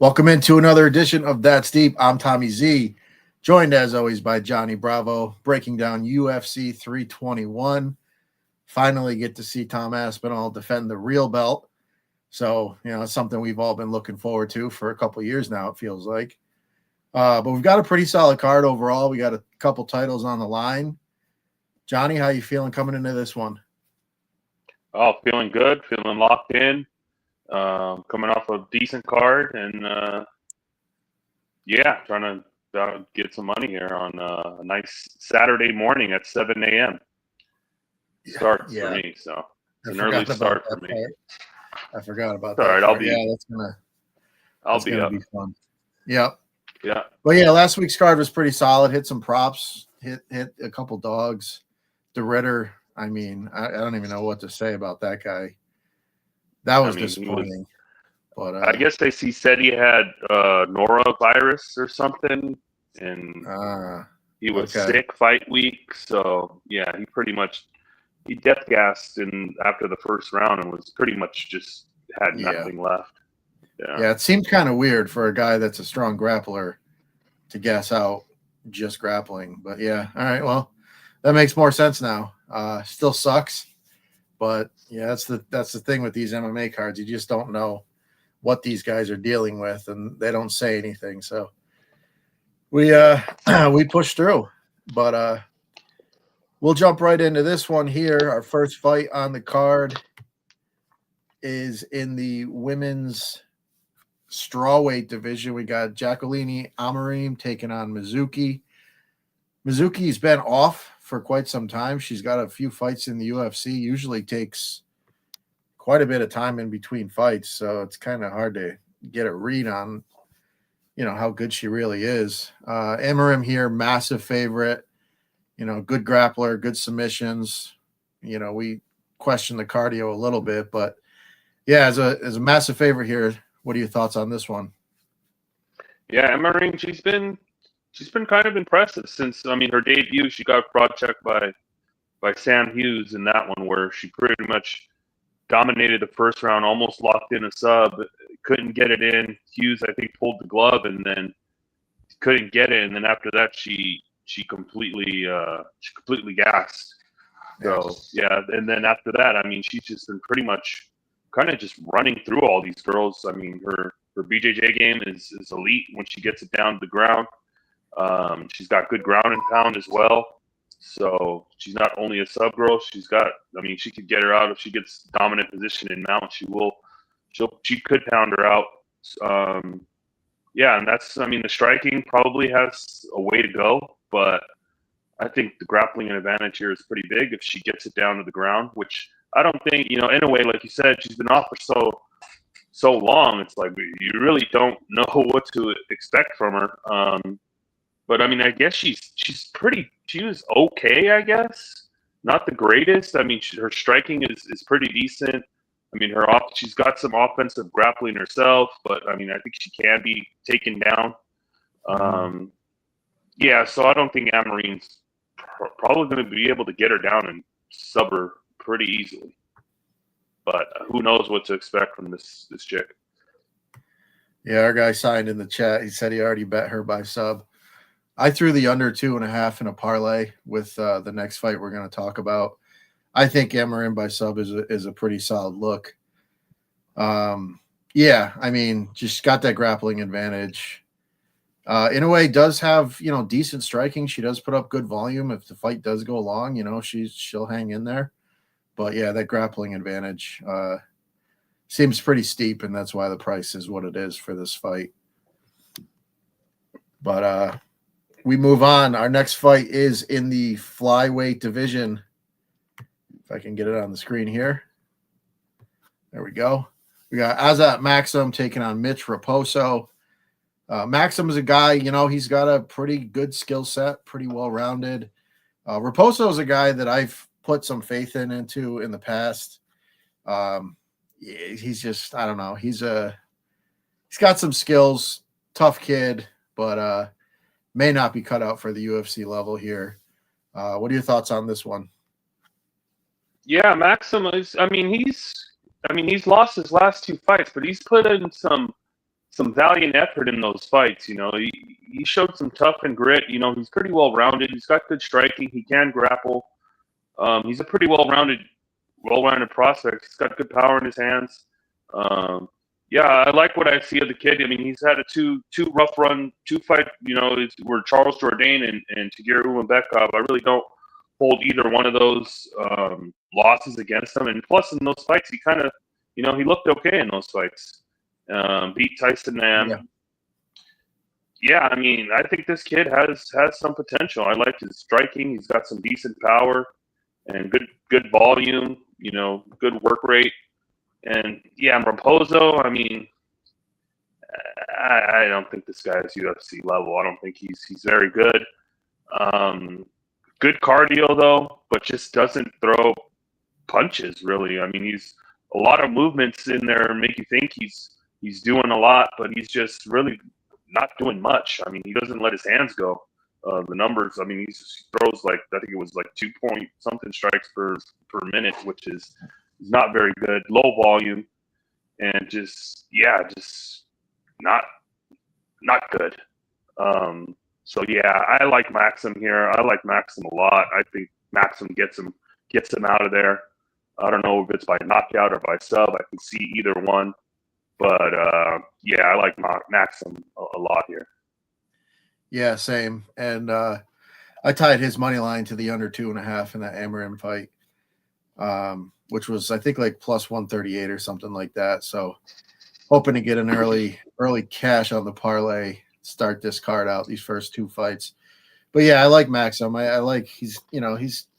Welcome into another edition of That's Deep. I'm Tommy Z, joined as always by Johnny Bravo, breaking down UFC 321. Finally get to see Tom Aspinal defend the real belt. So, it's something we've all been looking forward to for a couple years now, it feels like. But we've got a pretty solid card overall. We got a couple titles on the line. Johnny, how you feeling coming into this one? Oh, feeling good, feeling locked in. Coming off a decent card and trying to get some money here on a nice Saturday morning at 7 a.m. Starts for me, so it's an early start for me. I forgot about that. All right, I'll be up. Be fun. Yep. Yeah. But yeah, last week's card was pretty solid. Hit some props, hit a couple dogs. The Ritter, I don't even know what to say about that guy. That was disappointing. But I guess he said he had norovirus or something, and he was sick fight week. So yeah, he death gassed after the first round and was pretty much just had nothing left. Yeah, it seemed kind of weird for a guy that's a strong grappler to gas out just grappling. But yeah, all right, well, that makes more sense now. Still sucks. But yeah, that's the thing with these MMA cards. You just don't know what these guys are dealing with, and they don't say anything. So we pushed through. But we'll jump right into this one here. Our first fight on the card is in the women's strawweight division. We got Jacqueline Amorim taking on Mizuki. Mizuki's been off for quite some time. She's got a few fights in the UFC. Usually takes quite a bit of time in between fights, so it's kind of hard to get a read on, how good she really is. Amorim here, massive favorite. Good grappler, good submissions. We question the cardio a little bit, but yeah, as a massive favorite here. What are your thoughts on this one? Yeah, Amorim, she's been kind of impressive since her debut. She got broad checked by Sam Hughes in that one, where she pretty much dominated the first round, almost locked in a sub, couldn't get it in. Hughes, I think, pulled the glove and then couldn't get it. And then after that, she completely gassed. So yeah, and then after that, she's just been pretty much kind of just running through all these girls. Her BJJ game is elite when she gets it down to the ground. She's got good ground and pound as well. So she's not only a sub girl. She's got. She could get her out if she gets dominant position in mount. She could pound her out. And that's. The striking probably has a way to go, but I think the grappling advantage here is pretty big if she gets it down to the ground, which I don't think. In a way, like you said, she's been off for so long. It's like you really don't know what to expect from her. But I guess she was okay, I guess. Not the greatest. Her striking is pretty decent. She's got some offensive grappling herself, but I think she can be taken down. So I don't think Amorim's probably going to be able to get her down and sub her pretty easily. But who knows what to expect from this chick. Yeah, our guy signed in the chat. He said he already bet her by sub. I threw the under 2.5 in a parlay with the next fight we're going to talk about. I think Amorim by sub is a pretty solid look. Just got that grappling advantage. In a way, does have decent striking. She does put up good volume. If the fight does go long, she'll hang in there. But yeah, that grappling advantage seems pretty steep, and that's why the price is what it is for this fight. But we move on. Our next fight is in the flyweight division. If I can get it on the screen here. There we go. We got Azat Maxim taking on Mitch Raposo. Maxim is a guy, he's got a pretty good skill set, pretty well-rounded. Raposo is a guy that I've put some faith into in the past. He's just, I don't know. He's got some skills, tough kid, but may not be cut out for the UFC level here. What are your thoughts on this one? Yeah, Maxim is. He's lost his last two fights, but he's put in some some valiant effort in those fights. He showed some tough and grit. He's pretty well rounded. He's got good striking. He can grapple. He's a pretty well-rounded prospect. He's got good power in his hands. Yeah, I like what I see of the kid. I mean, he's had a two rough run, two fight. Where Charles Jourdain and Tagir Ulanbekov. I really don't hold either one of those losses against him. And plus, in those fights, he kind of, he looked okay in those fights. Beat Tyson Nam. Yeah, I mean, I think this kid has some potential. I like his striking. He's got some decent power and good volume. Good work rate. And yeah, Raposo. I mean, I don't think this guy is UFC level. I don't think he's very good. Good cardio though, but just doesn't throw punches really. I mean, he's a lot of movements in there make you think he's doing a lot, but he's just really not doing much. I mean, he doesn't let his hands go. The numbers, I mean, he throws I think it was 2-point-something strikes per minute, which is not very good. Low volume, and just not good. So yeah, I like Maxim here. I like Maxim a lot. I think Maxim gets him out of there. I don't know if it's by knockout or by sub. I can see either one, but yeah, I like Maxim a lot here. Yeah, same. And I tied his money line to the under 2.5 in that Amarim fight, which was I think plus 138 or something like that. So hoping to get an early cash on the parlay, start this card out, these first two fights. But yeah, I like Maxim. I like he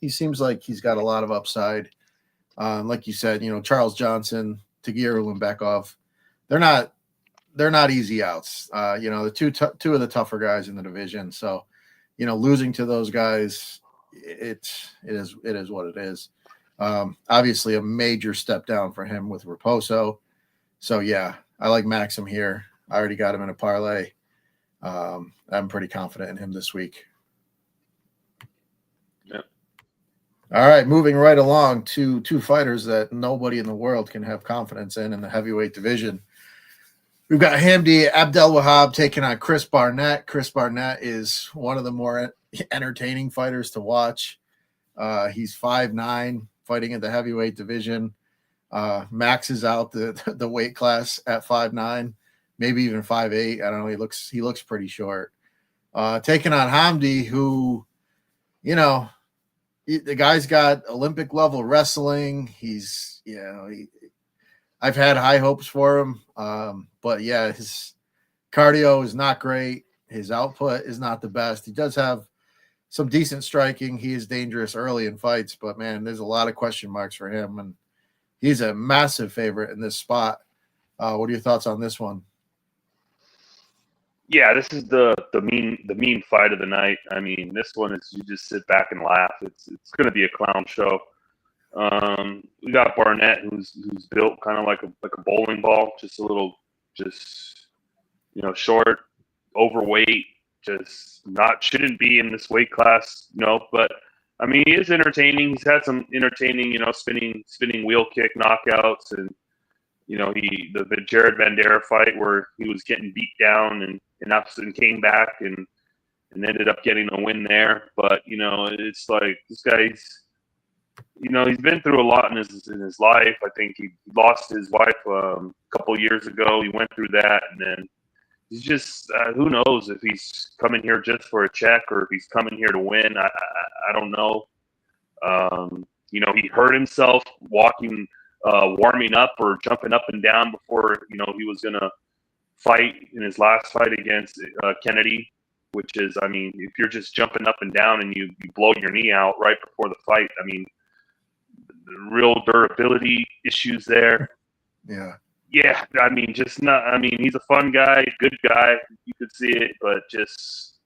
seems like he's got a lot of upside. Like you said, Charles Johnson, Tagir Ulanbekov, they're not easy outs. The two of the tougher guys in the division. So, losing to those guys, it is what it is. Obviously a major step down for him with Raposo. So yeah, I like Maxim here. I already got him in a parlay. I'm pretty confident in him this week. Yep. All right, moving right along to two fighters that nobody in the world can have confidence in the heavyweight division. We've got Hamdi Abdelwahab taking on Chris Barnett. Chris Barnett is one of the more entertaining fighters to watch. He's 5'9", fighting in the heavyweight division. Maxes out the weight class at 5'9", maybe even 5'8". I don't know. He looks pretty short. Taking on Hamdi, who, the guy's got Olympic level wrestling. He's, I've had high hopes for him. But yeah, his cardio is not great. His output is not the best. He does have some decent striking. He is dangerous early in fights, but man, there's a lot of question marks for him. And he's a massive favorite in this spot. What are your thoughts on this one? Yeah, this is the mean fight of the night. I mean, this one is you just sit back and laugh. It's going to be a clown show. We got Barnett, who's built kind of like a bowling ball, just a little, short, overweight, shouldn't be in this weight class, But I mean, he is entertaining. He's had some entertaining, spinning wheel kick knockouts, and the Jared Bandera fight where he was getting beat down and came back and ended up getting a win there. But it's like this guy's. He's been through a lot in his life. I think he lost his wife a couple years ago. He went through that, and then he's just who knows if he's coming here just for a check or if he's coming here to win. I don't know. He hurt himself walking, warming up or jumping up and down before he was gonna fight in his last fight against Kennedy. Which is, I mean, if you're just jumping up and down and you blow your knee out right before the fight, I mean, the real durability issues there. Yeah. Yeah, I mean, he's a fun guy, good guy. You could see it, but just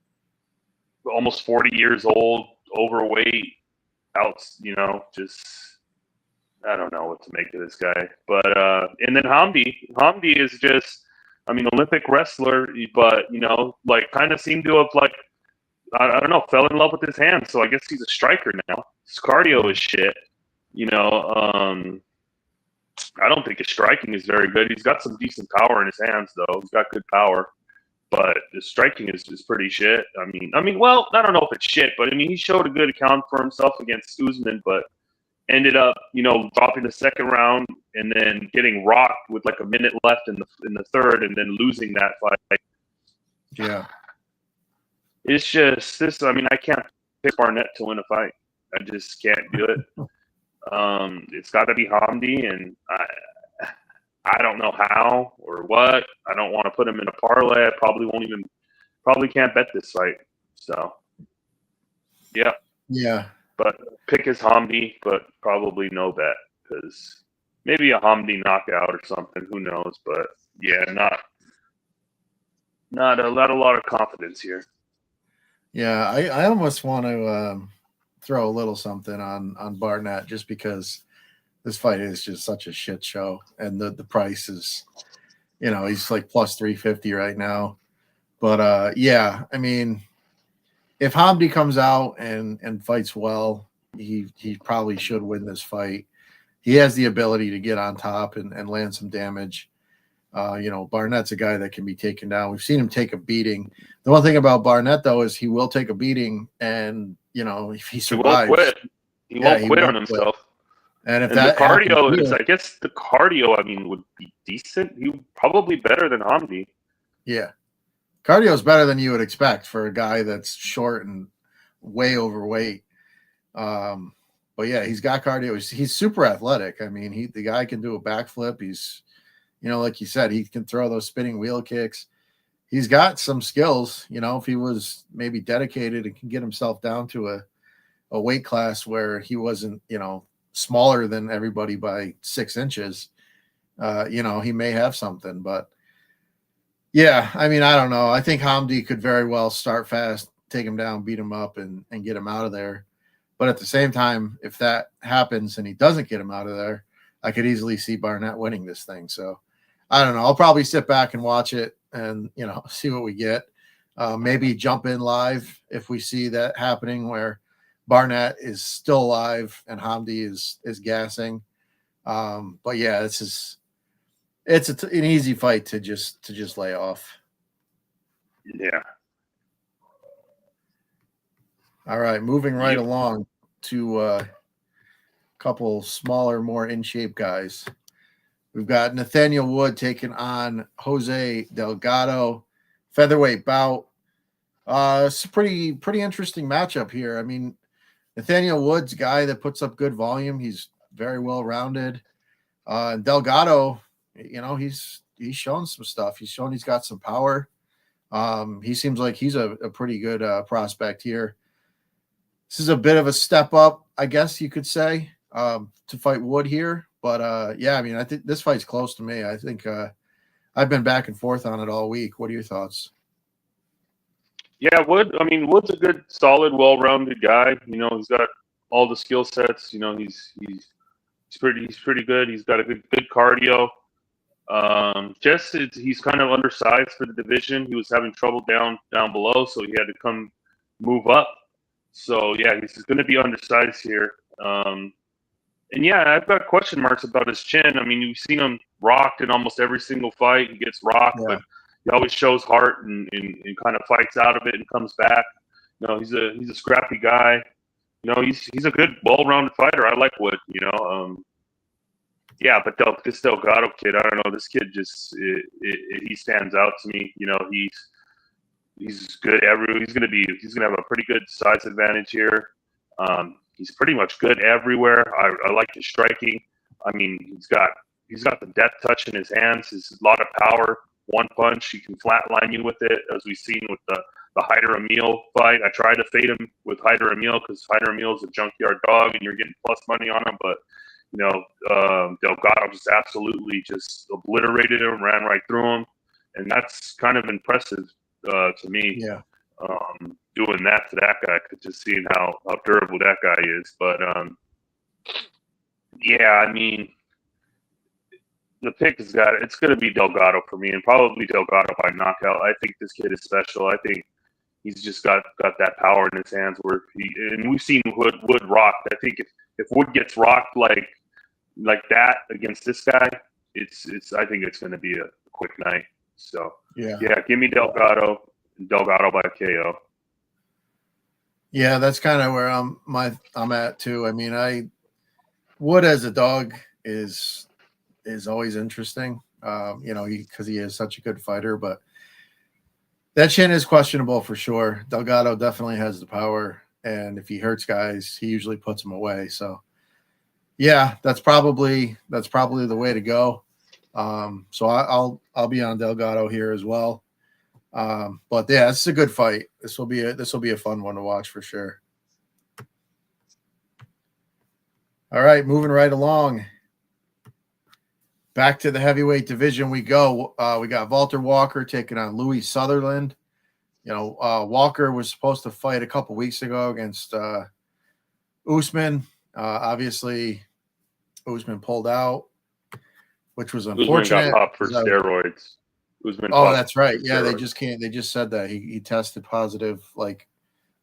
almost 40 years old, overweight, I don't know what to make of this guy. But, and then Hamdi is just, Olympic wrestler, but, kind of seemed to have, I don't know, fell in love with his hands. So I guess he's a striker now. His cardio is shit, I don't think his striking is very good. He's got some decent power in his hands, though. He's got good power, but his striking is pretty shit. I mean, well, I don't know if it's shit, but I mean, he showed a good account for himself against Usman, but ended up, dropping the second round and then getting rocked with like a minute left in the third, and then losing that fight. Yeah, it's just this. I mean, I can't pick Barnett to win a fight. I just can't do it. It's got to be Hamdi, and I don't know how or what. I don't want to put him in a parlay. I probably can't bet this fight. So, yeah. yeah. But pick his Hamdi, but probably no bet, because maybe a Hamdi knockout or something. Who knows? But yeah, not a lot of confidence here. Yeah, I almost want to throw a little something on Barnett, just because this fight is just such a shit show, and the price is, he's like plus 350 right now. But yeah, I mean, if Hamdi comes out and fights well, he probably should win this fight. He has the ability to get on top and land some damage. Barnett's a guy that can be taken down. We've seen him take a beating. The one thing about Barnett, though, is he will take a beating, and if he survives, he won't quit on himself. And if the cardio is, I guess the cardio, would be decent. He probably better than Hamdi. Yeah, cardio is better than you would expect for a guy that's short and way overweight. But yeah, he's got cardio. He's super athletic. I mean, the guy can do a backflip. He's, like you said, he can throw those spinning wheel kicks. He's got some skills. If he was maybe dedicated and can get himself down to a weight class where he wasn't, smaller than everybody by 6 inches, he may have something. But yeah, I mean, I don't know. I think Hamdi could very well start fast, take him down, beat him up, and get him out of there. But at the same time, if that happens and he doesn't get him out of there, I could easily see Barnett winning this thing. So I don't know. I'll probably sit back and watch it and, see what we get. Maybe jump in live if we see that happening, where Barnett is still alive and Hamdi is gassing. But yeah, it's an easy fight to just lay off. Yeah. All right, moving right along to a couple smaller, more in shape guys. We've got Nathaniel Wood taking on Jose Delgado, featherweight bout. It's a pretty interesting matchup here. I mean, Nathaniel Wood's a guy that puts up good volume. He's very well rounded. And Delgado, he's shown some stuff. He's shown he's got some power. He seems like he's a pretty good prospect here. This is a bit of a step up, I guess you could say, to fight Wood here. But yeah, I mean, I think this fight's close to me. I think I've been back and forth on it all week. What are your thoughts? Yeah, Wood's a good, solid, well-rounded guy. He's got all the skill sets. He's pretty good. He's got a good cardio. He's kind of undersized for the division. He was having trouble down below, so he had to move up. So yeah, he's going to be undersized here. And yeah, I've got question marks about his chin. I mean, you've seen him rocked in almost every single fight. He gets rocked, but he always shows heart and kind of fights out of it and comes back. He's a scrappy guy. He's a good, well-rounded fighter. I like Wood. Yeah, but this Delgado kid, I don't know. This kid just he stands out to me. He's good. He's gonna have a pretty good size advantage here. He's pretty much good everywhere. I like his striking. I mean, he's got the depth touch in his hands. He's a lot of power. One punch, he can flatline you with it, as we've seen with the Hyder Emil fight. I tried to fade him with Hyder Emil because Hyder Emil is a junkyard dog, and you're getting plus money on him. But Delgado just absolutely just obliterated him, ran right through him, and that's kind of impressive to me. Yeah. Doing that to that guy, just seeing how durable that guy is. But yeah, I mean, the pick it's going to be Delgado for me, and probably Delgado by knockout. I think this kid is special. I think he's just got that power in his hands and we've seen Wood rocked. I think if Wood gets rocked like like that against this guy, it's. I think it's going to be a quick night. So Yeah. give me Delgado by KO. Yeah, that's kind of where I'm at too. I mean, Wood as a dog is always interesting. Because he is such a good fighter, but that chin is questionable for sure. Delgado definitely has the power, and if he hurts guys, he usually puts them away. So yeah, that's probably the way to go. So I'll be on Delgado here as well. But yeah, it's a good fight. This will be a fun one to watch for sure. All right, moving right along. Back to the heavyweight division we go. We got Walter Walker taking on Louis Sutherland. Walker was supposed to fight a couple weeks ago against Usman. Obviously, Usman pulled out, which was unfortunate. Usman got popped for steroids. That's right. Yeah, they just said that he tested positive like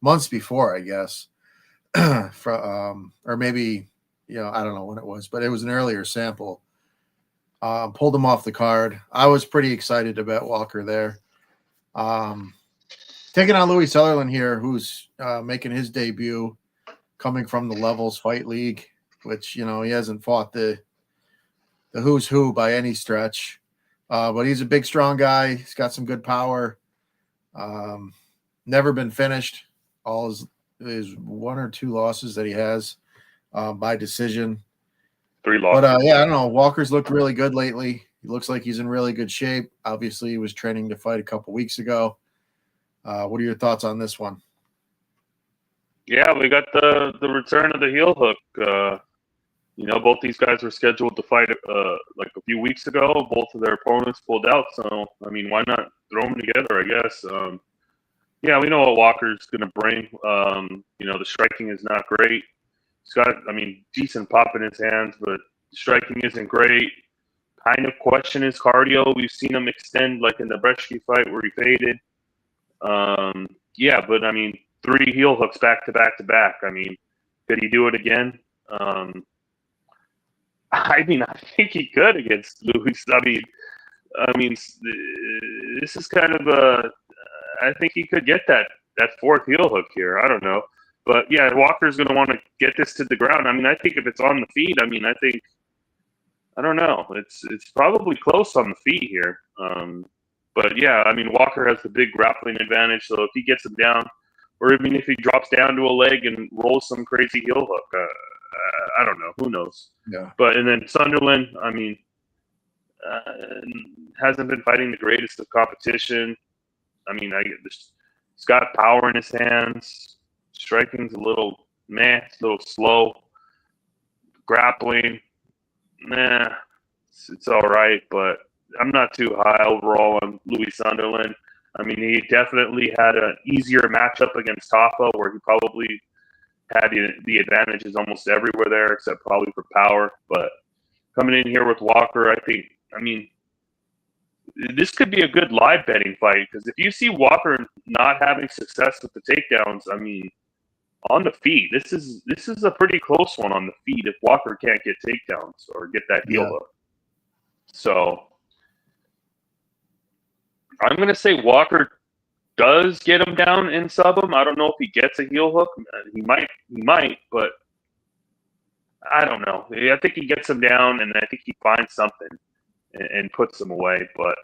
months before, I guess. Or maybe, I don't know when it was, but it was an earlier sample. Pulled him off the card. I was pretty excited about Walker there. Taking on Louis Sutherland here, who's making his debut, coming from the Levels Fight League, which he hasn't fought the who's who by any stretch, but he's a big, strong guy. He's got some good power. Never been finished. All his 1 or 2 losses that he has by decision. 3 losses. But I don't know. Walker's looked really good lately. He looks like he's in really good shape. Obviously, he was training to fight a couple weeks ago. What are your thoughts on this one? Yeah, we got the return of the heel hook. Both these guys were scheduled to fight like a few weeks ago. Both of their opponents pulled out. So, I mean, why not throw them together, I guess. We know what Walker's going to bring. The striking is not great. He's got, decent pop in his hands, but striking isn't great. Kind of question his cardio. We've seen him extend, like in the Brzeski fight where he faded. But 3 heel hooks back to back to back. Could he do it again? I think he could against Louis. This is kind of I think he could get that 4th heel hook here. I don't know. But, yeah, Walker's going to want to get this to the ground. I think if it's on the feet, I don't know. It's probably close on the feet here. But, yeah, Walker has the big grappling advantage. So if he gets him down, or even if he drops down to a leg and rolls some crazy heel hook, I don't know. Who knows? Yeah. And then Sunderland, hasn't been fighting the greatest of competition. He's got power in his hands. Striking's a little it's a little slow. Grappling, it's all right, but I'm not too high overall on Louis Sunderland. He definitely had an easier matchup against Tafa, where he probably had the advantages almost everywhere there, except probably for power. But coming in here with Walker, I think, this could be a good live betting fight, because if you see Walker not having success with the takedowns, on the feet, this is a pretty close one on the feet if Walker can't get takedowns or get that heel hook. So I'm going to say Walker does get him down and sub him. I don't know if he gets a heel hook. He might, but I don't know. I think he gets him down, and I think he finds something and puts him away. But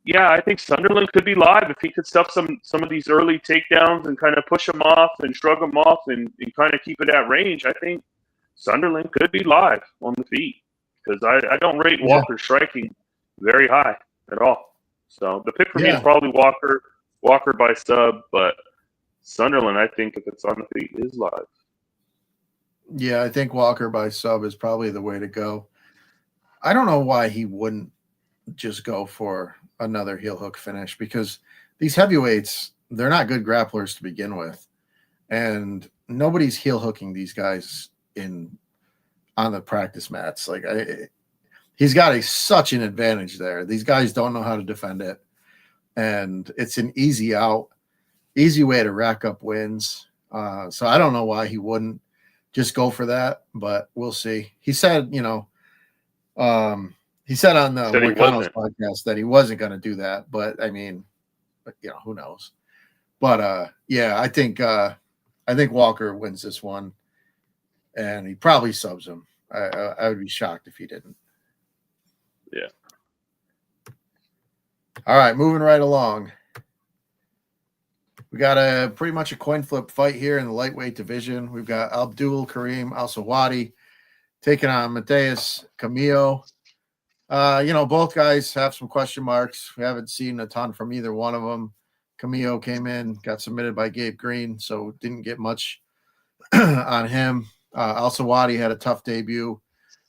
yeah, I think Sunderland could be live if he could stuff some of these early takedowns and kind of push him off and shrug him off and kind of keep it at range. I think Sunderland could be live on the feet, because I don't rate Walker striking very high at all. So the pick for me is probably Walker by sub, but Sunderland, I think, if it's on the feet, is live. Yeah, I think Walker by sub is probably the way to go. I don't know why he wouldn't just go for another heel hook finish, because these heavyweights, they're not good grapplers to begin with, and nobody's heel hooking these guys on the practice mats. Like, he's got such an advantage there. These guys don't know how to defend it, and it's an easy way to rack up wins. So I don't know why he wouldn't just go for that. But we'll see. He said, he said on the Said he Moicano's wasn't. podcast that he wasn't going to do that. But I mean, who knows? But yeah, I think Walker wins this one, and he probably subs him. I would be shocked if he didn't. Yeah. All right, moving right along. We got pretty much a coin flip fight here in the lightweight division. We've got Abdul Karim Al-Sawadi taking on Mateus Camillo. Both guys have some question marks. We haven't seen a ton from either one of them. Camillo came in, got submitted by Gabe Green, so didn't get much on him. Al-Sawadi had a tough debut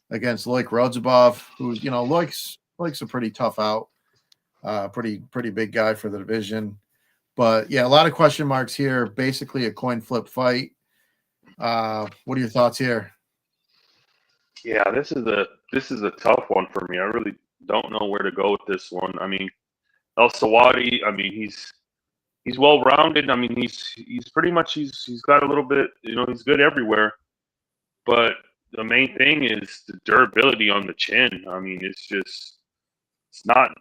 against Loic Rodzhabov, who, Loic's a pretty tough out, pretty big guy for the division. But yeah, a lot of question marks here. Basically a coin flip fight. What are your thoughts here? Yeah, this is a tough one for me. I really don't know where to go with this one. I mean, Al-Sawadi, I mean, he's well rounded. I mean, he's pretty much he's got a little bit, he's good everywhere. But the main thing is the durability on the chin. I mean, it's not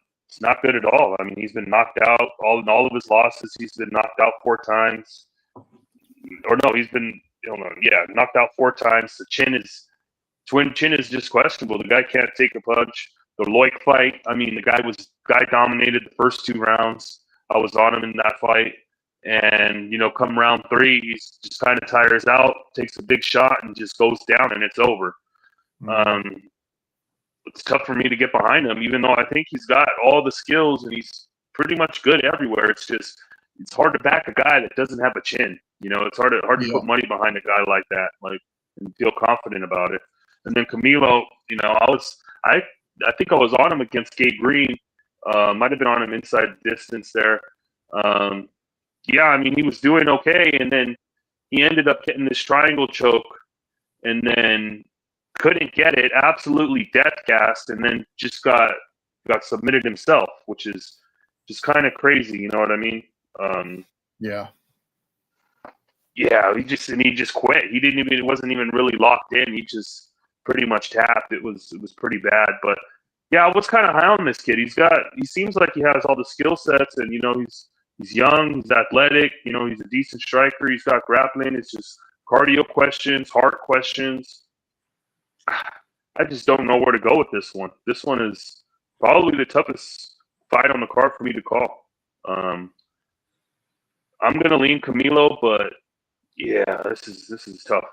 good at all. I mean, he's been knocked out in all of his losses. He's been knocked out 4 times. Or no, he's been knocked out 4 times. The chin is just questionable. The guy can't take a punch. The Loic fight, I mean, the guy dominated the first 2 rounds. I was on him in that fight. And, come round 3, he just kind of tires out, takes a big shot, and just goes down, and it's over. Mm-hmm. It's tough for me to get behind him, even though I think he's got all the skills and he's pretty much good everywhere. It's hard to back a guy that doesn't have a chin. It's hard to put money behind a guy like that, and feel confident about it. And then Camilo, I think I was on him against Gabe Green. Might have been on him inside distance there. I mean, he was doing okay, and then he ended up getting this triangle choke, and then couldn't get it, absolutely death gassed, and then just got submitted himself, which is just kind of crazy. You know what I mean? Yeah, he just quit. It wasn't even really locked in. He just pretty much tapped. It was pretty bad. But yeah, I was kind of high on this kid. He seems like he has all the skill sets, and he's young, he's athletic, he's a decent striker, he's got grappling. It's just cardio questions, heart questions. I just don't know where to go with this one. This one is probably the toughest fight on the card for me to call. I'm gonna lean Camilo, but yeah, this is tough.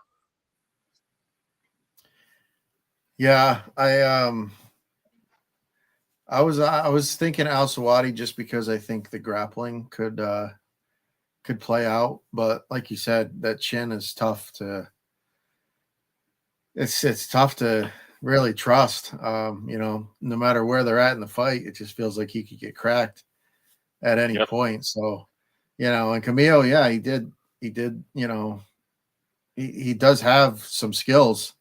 Yeah, I was thinking Al-Sawadi just because I think the grappling could play out, but like you said, that chin is tough to. It's tough to really trust. No matter where they're at in the fight, it just feels like he could get cracked at any point. So, and Camilo, yeah, he did. He does have some skills.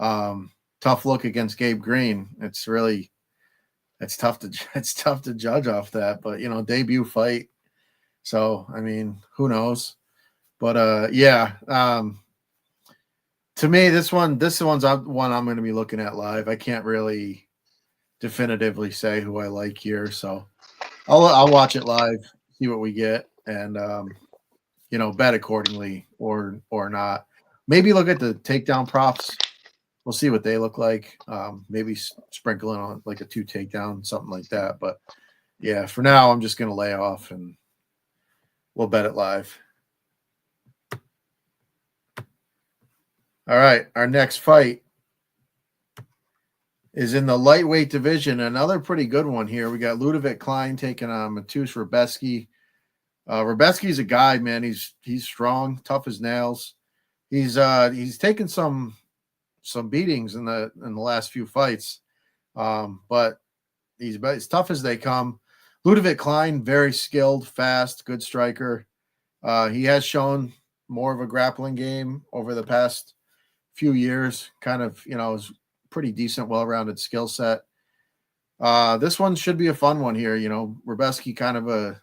Tough look against Gabe Green. It's tough to judge off that, but debut fight. So I mean, who knows? But to me, this one's one I'm going to be looking at live. I can't really definitively say who I like here, so I'll watch it live, see what we get, and bet accordingly or not. Maybe look at the takedown props. We'll see what they look like. Maybe sprinkling on like a 2 takedown, something like that. But yeah, for now, I'm just going to lay off and we'll bet it live. All right, our next fight is in the lightweight division. Another pretty good one here. We got Ludovic Klein taking on Mateusz Rebecki. Rebecki's a guy, man. He's strong, tough as nails. He's taken some beatings in the last few fights, but he's as tough as they come. Ludovic Klein, very skilled, fast, good striker. He has shown more of a grappling game over the past few years. Kind of, is pretty decent, well-rounded skill set. This one should be a fun one here. Rebecki kind of a,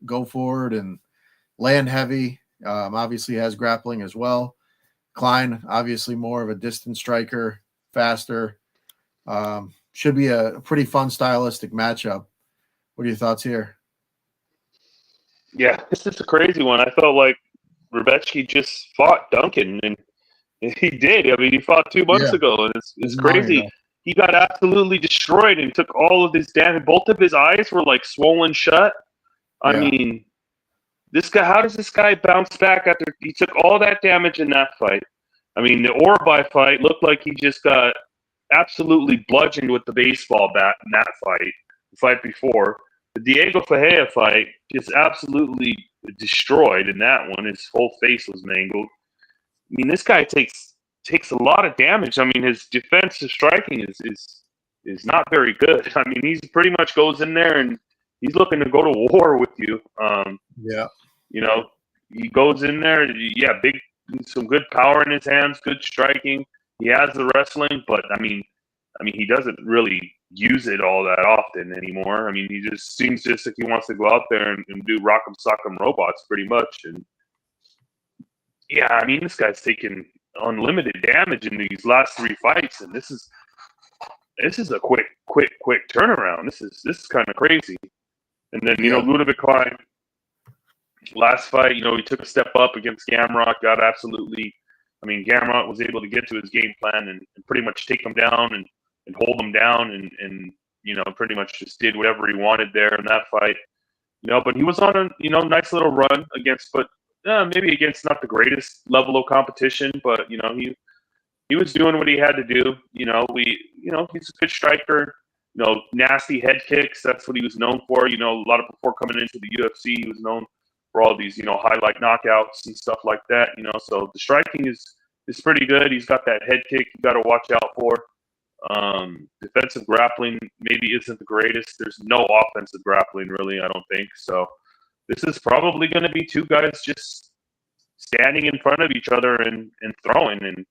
go forward and land heavy. Obviously has grappling as well. Klein, obviously more of a distance striker, faster. Should be a pretty fun stylistic matchup. What are your thoughts here? Yeah, this is a crazy one. I felt like Rebecki just fought Duncan, and he did. I mean, he fought 2 months Yeah, ago, and it it's was long crazy. ago. He got absolutely destroyed and took all of his damage. Both of his eyes were like swollen shut. I Yeah, mean, this guy. How does this guy bounce back after he took all that damage in that fight? I mean, the Orbai fight looked like he just got absolutely bludgeoned with the baseball bat in that fight. The fight before, the Diego Ferreira fight, just absolutely destroyed in that one. His whole face was mangled. I mean, this guy takes a lot of damage. I mean, his defensive striking is not very good. I mean, he's pretty much goes in there and he's looking to go to war with you. yeah, You know, he goes in there, yeah, big, some good power in his hands, good striking. He has the wrestling, but I mean, he doesn't really use it all that often anymore. I mean, he just seems just like he wants to go out there and do rock'em sock'em robots pretty much. And yeah, I mean, this guy's taken unlimited damage in these last 3 fights, and this is a quick turnaround. This is kind of crazy. And then yeah, Ludovic Klein, last fight, he took a step up against Gamrot, got absolutely. I mean, Gamrot was able to get to his game plan and pretty much take him down and hold him down and pretty much just did whatever he wanted there in that fight. But he was on a nice little run against, but maybe against not the greatest level of competition, but he was doing what he had to do. He's a good striker. Nasty head kicks. That's what he was known for. A lot of before coming into the UFC, he was known for all these highlight knockouts and stuff like that. So the striking is pretty good. He's got that head kick you got to watch out for. Defensive grappling maybe isn't the greatest. There's no offensive grappling really, I don't think. So this is probably going to be two guys just standing in front of each other and throwing. And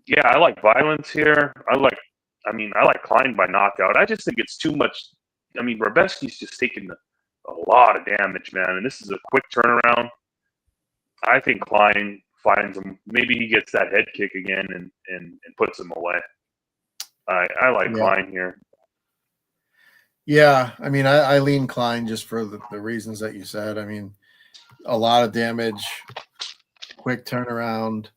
yeah, I like violence here. I like Klein by knockout. I just think it's too much. I mean, Rebecki's just taking a lot of damage, man. And this is a quick turnaround. I think Klein finds him. Maybe he gets that head kick again and puts him away. I like Klein here. Yeah, I mean, I lean Klein just for the reasons that you said. I mean, a lot of damage, quick turnaround.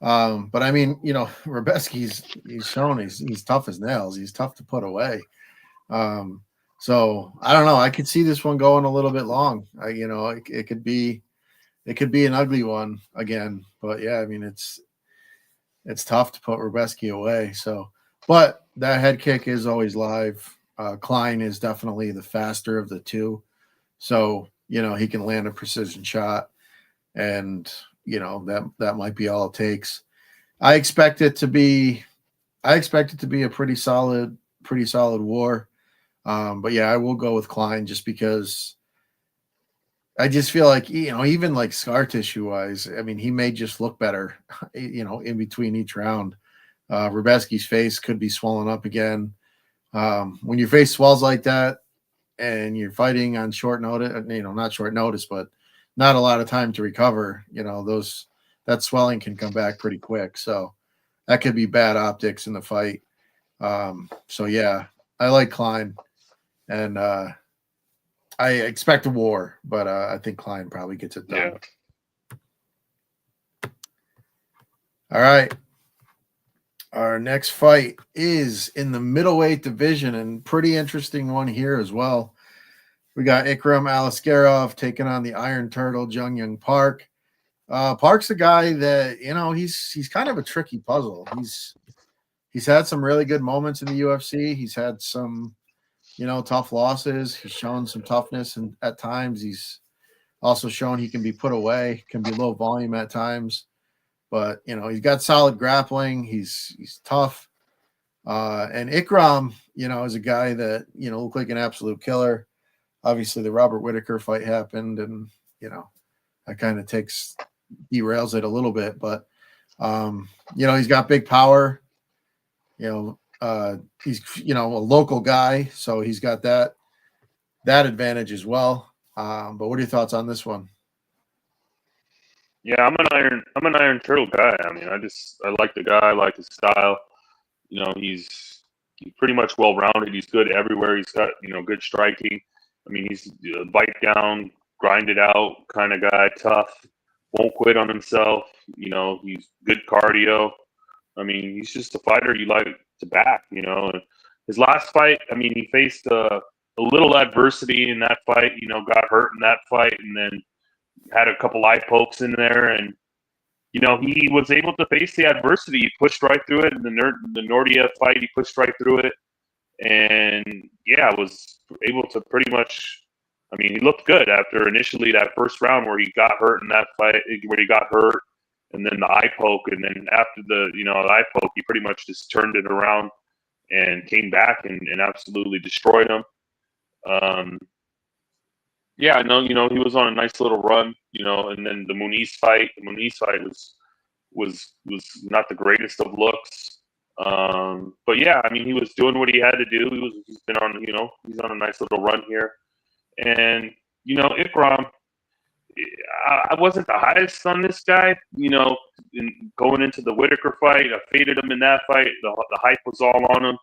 But I mean, Rebecki's he's shown he's tough as nails. He's tough to put away. So I don't know. I could see this one going a little bit long. It could be an ugly one again. But yeah, I mean, it's tough to put Rebecki away. So, but that head kick is always live. Klein is definitely the faster of the two. So, he can land a precision shot and, that might be all it takes. I expect it to be a pretty solid war. But yeah, I will go with Klein just because I just feel like, even like scar tissue wise, I mean, he may just look better, in between each round. Rebecki's face could be swollen up again. When your face swells like that and you're fighting on short notice, not short notice, but not a lot of time to recover, that swelling can come back pretty quick. So that could be bad optics in the fight. So yeah, I like Klein and I expect a war, but I think Klein probably gets it done. Yeah. All right. Our next fight is in the middleweight division, and pretty interesting one here as well. We got Ikram Aliskerov taking on the Iron Turtle, Jung Young Park. Park's a guy that, he's kind of a tricky puzzle. He's had some really good moments in the UFC. He's had some, tough losses. He's shown some toughness, and at times he's also shown he can be put away, can be low volume at times. But, he's got solid grappling. He's tough. And Ikram, is a guy that, looked like an absolute killer. Obviously, the Robert Whittaker fight happened, and, that kind of derails it a little bit. But, he's got big power. He's, a local guy, so he's got that advantage as well. But what are your thoughts on this one? Yeah, I'm an Iron Turtle guy. I mean, I like the guy. I like his style. He's pretty much well rounded. He's good everywhere. He's got good striking. I mean, he's a bite down, grind it out kind of guy. Tough, won't quit on himself. He's good cardio. I mean, he's just a fighter you like to back. And his last fight, I mean, he faced a little adversity in that fight. Got hurt in that fight, and then had a couple eye pokes in there, and he was able to face the adversity. He pushed right through it. In the Nordia fight, he pushed right through it, and yeah, was able to pretty much. I mean, he looked good after initially that first round where he got hurt in that fight, where he got hurt, and then the eye poke, and then after the eye poke, he pretty much just turned it around and came back and absolutely destroyed him. Yeah, I know. He was on a nice little run. And then the Muniz fight. The Muniz fight was not the greatest of looks. But yeah, I mean, he was doing what he had to do. He's been on. He's on a nice little run here. And Ikram, I wasn't the highest on this guy. Going into the Whitaker fight, I faded him in that fight. The hype was all on him.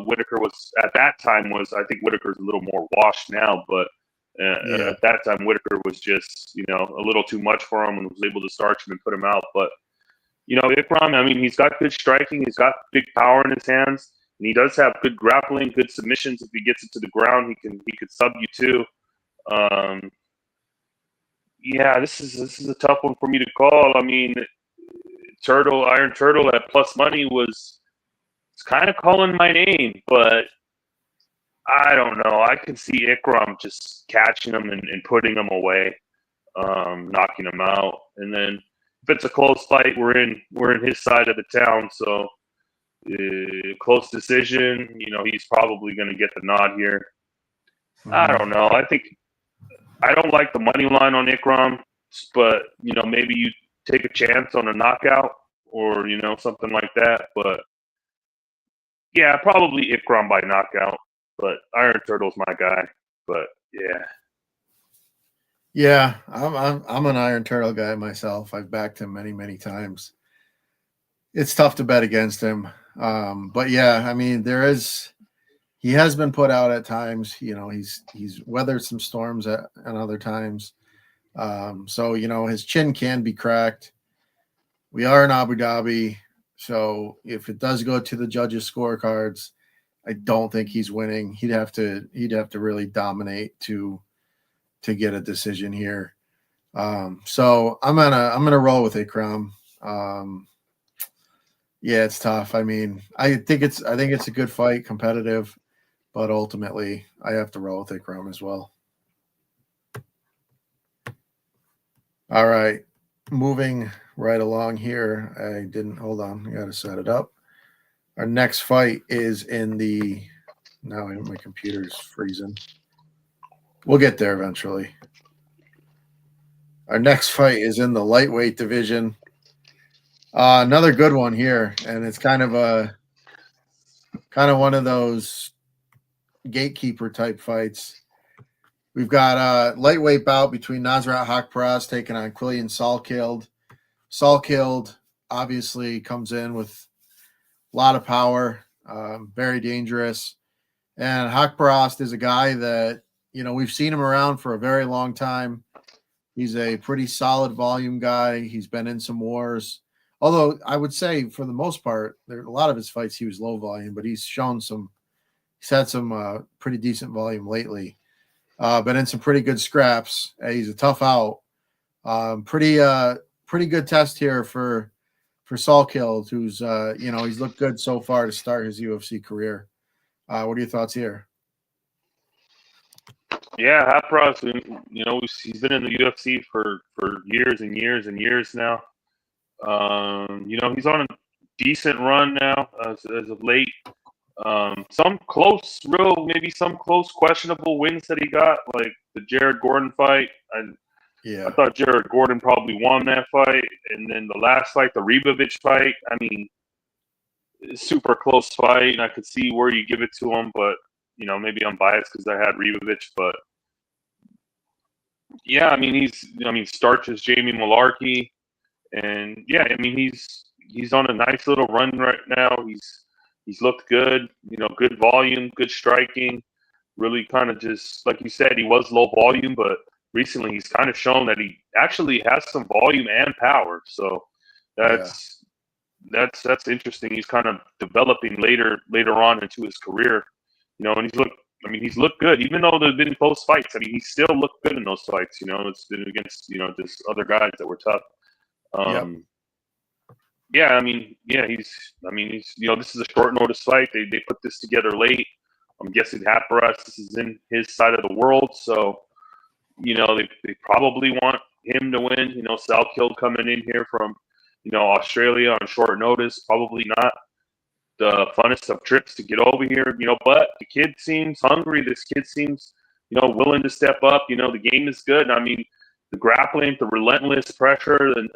Whitaker was at that time I think Whitaker's a little more washed now, but Yeah. at that time Whitaker was just a little too much for him and was able to starch him and put him out. But Ikram, I mean, he's got good striking, he's got big power in his hands, and he does have good grappling, good submissions. If he gets it to the ground, he could sub you too. Yeah, this is a tough one for me to call. I mean, Iron Turtle at plus money was. It's kind of calling my name, but I don't know. I can see Ikram just catching him and putting him away, knocking him out. And then if it's a close fight, we're in his side of the town, so close decision. He's probably going to get the nod here. Mm-hmm. I don't know. I don't like the money line on Ikram, but maybe you take a chance on a knockout or something like that, but. Yeah, probably Ikram by knockout, but Iron Turtle's my guy. But yeah, Yeah, I'm an Iron Turtle guy myself. I've backed him many times. It's tough to bet against him, but yeah, I mean he has been put out at times. He's weathered some storms at other times. So his chin can be cracked. We are in Abu Dhabi. So if it does go to the judges' scorecards, I don't think he's winning. He'd have to really dominate to get a decision here. So I'm gonna roll with Ikram. Yeah, it's tough. I mean, I think it's a good fight, competitive, but ultimately I have to roll with Ikram as well. All right, moving right along here. I didn't hold on. I got to set it up. Our next fight is in the. Now my computer's freezing. We'll get there eventually. Our next fight is in the lightweight division. Another good one here, and it's kind of one of those gatekeeper type fights. We've got a lightweight bout between Nasrat Haqparast taking on Quillian Salkeld. Salkeld obviously comes in with a lot of power, very dangerous. And Haqparast is a guy that, we've seen him around for a very long time. He's a pretty solid volume guy. He's been in some wars. Although I would say for the most part, a lot of his fights, he was low volume, but he's had some pretty decent volume lately. Been in some pretty good scraps. He's a tough out. Pretty good test here for Salkeld, who's he's looked good so far to start his UFC career. What are your thoughts here? Yeah, Haqparast, he's been in the UFC for years and years and years now. He's on a decent run now as of late. Some close questionable wins that he got, like the Jared Gordon fight. I thought Jared Gordon probably won that fight. And then the last fight, the Ribovic fight, I mean, super close fight, and I could see where you give it to him, but maybe I'm biased because I had Ribovic, but Yeah, I mean starches Jamie Malarkey, and yeah, I mean he's on a nice little run right now. He's looked good, good volume, good striking. Really kind of just like you said, he was low volume, but recently he's kind of shown that he actually has some volume and power. So Yeah. that's interesting. He's kind of developing later on into his career, and he's looked good, even though there's been close fights. I mean, he still looked good in those fights. It's been against just other guys that were tough. Yep. Yeah, I mean, yeah, he's this is a short notice fight. They put this together late. I'm guessing Haparas is in his side of the world, so they probably want him to win. Salkill coming in here from Australia on short notice, probably not the funnest of trips to get over here. But the kid seems hungry. This kid seems willing to step up. The game is good. I mean, the grappling, the relentless pressure, and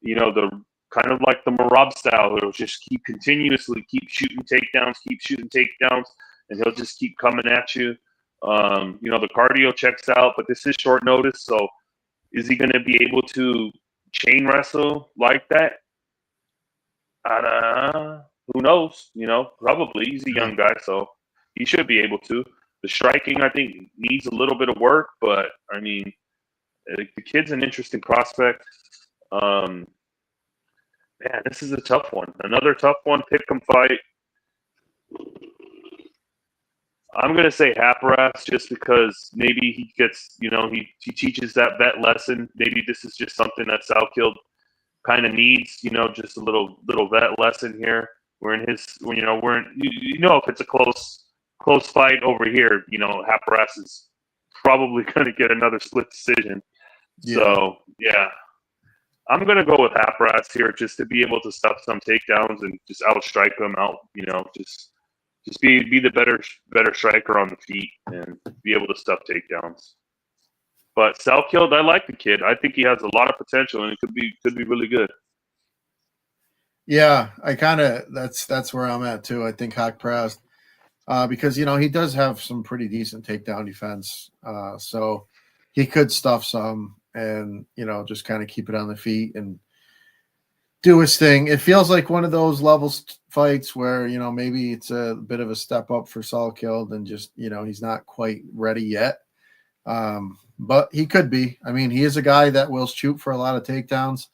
the kind of like the Marab style. He'll just continuously keep shooting takedowns, and he'll just keep coming at you. The cardio checks out, but this is short notice. So is he going to be able to chain wrestle like that? Who knows? Probably. He's a young guy, so he should be able to. The striking, I think, needs a little bit of work, but I mean, the kid's an interesting prospect. Man, this is a tough one. Another tough one. Pick 'em fight. I'm gonna say Haparas just because maybe he gets, he teaches that vet lesson. Maybe this is just something that Salkill kind of needs, just a little vet lesson here. We're in his, we're in, if it's a close fight over here, Haparas is probably gonna get another split decision. Yeah. So yeah, I'm gonna go with Haparas here just to be able to stuff some takedowns and just outstrike him out. Just be the better striker on the feet and be able to stuff takedowns. But Salkill, I like the kid. I think he has a lot of potential and it could be really good. Yeah, I kind of that's where I'm at too. I think Haparas, because he does have some pretty decent takedown defense, so he could stuff some and just kind of keep it on the feet and do his thing. It feels like one of those levels fights where maybe it's a bit of a step up for Salkill and just he's not quite ready yet, but he could be. I mean, he is a guy that will shoot for a lot of takedowns.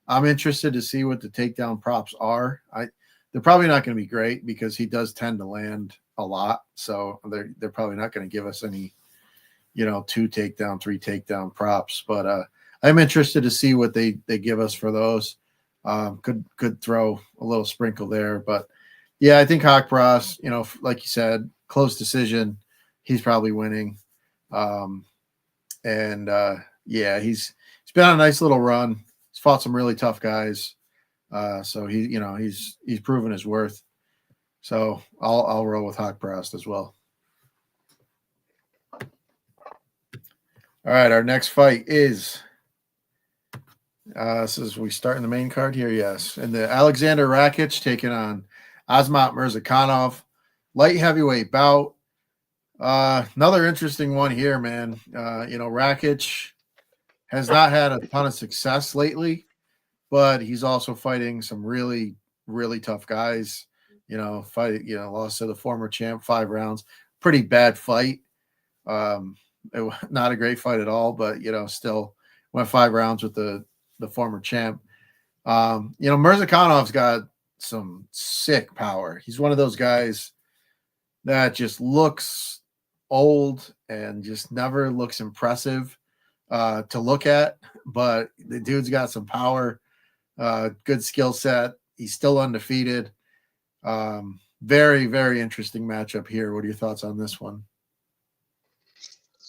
I'm interested to see what the takedown props are. They're probably not going to be great because he does tend to land a lot, so they're probably not going to give us any 2 takedown, 3 takedown props. But I'm interested to see what they give us for those. Could throw a little sprinkle there, but yeah, I think Haparas, like you said, close decision. He's probably winning, and yeah, he's been on a nice little run. He's fought some really tough guys, so he's proven his worth. So I'll roll with Haparas as well. All right, our next fight is. This is we start in the main card here, yes. And the Alexander Rakic taking on Asmat Mirzakhanov, light heavyweight bout. Another interesting one here, man. Rakic has not had a ton of success lately, but he's also fighting some really, really tough guys. Lost to the former champ 5 rounds. Pretty bad fight. Not a great fight at all, but still went 5 rounds with the former champ. Mirzakhanov's got some sick power. He's one of those guys that just looks old and just never looks impressive to look at, but the dude's got some power, good skill set. He's still undefeated. Very, very interesting matchup here. What are your thoughts on this one?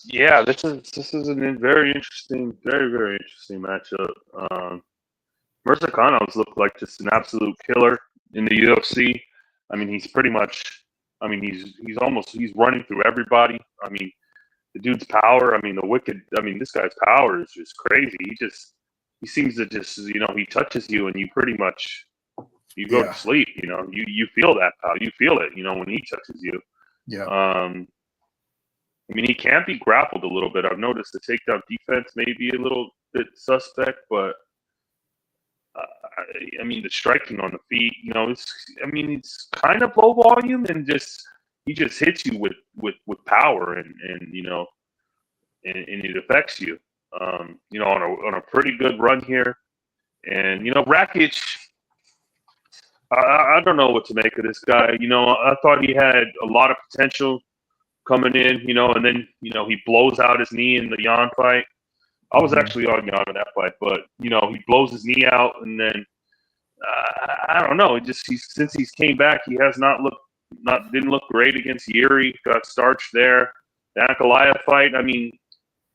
Yeah, this is a very interesting, very, very interesting matchup. Mirzakhanov's looked like just an absolute killer in the UFC. I mean, he's pretty much. I mean, he's running through everybody. I mean, the dude's power. I mean, this guy's power is just crazy. He seems to just he touches you and you pretty much you go to sleep. You feel that power. You feel it. When he touches you. Yeah. I mean, he can be grappled a little bit. I've noticed the takedown defense may be a little bit suspect, but I mean, the striking on the feet, it's kind of low volume and he just hits you with power and it affects you. On a pretty good run here, and Rakic. I don't know what to make of this guy. I thought he had a lot of potential coming in, and then, he blows out his knee in the Jan fight. I was actually on Jan in that fight, but, he blows his knee out, and then, I don't know. Since he's came back, he has didn't look great against Yuri, got starched there. The Ankalaev fight, I mean,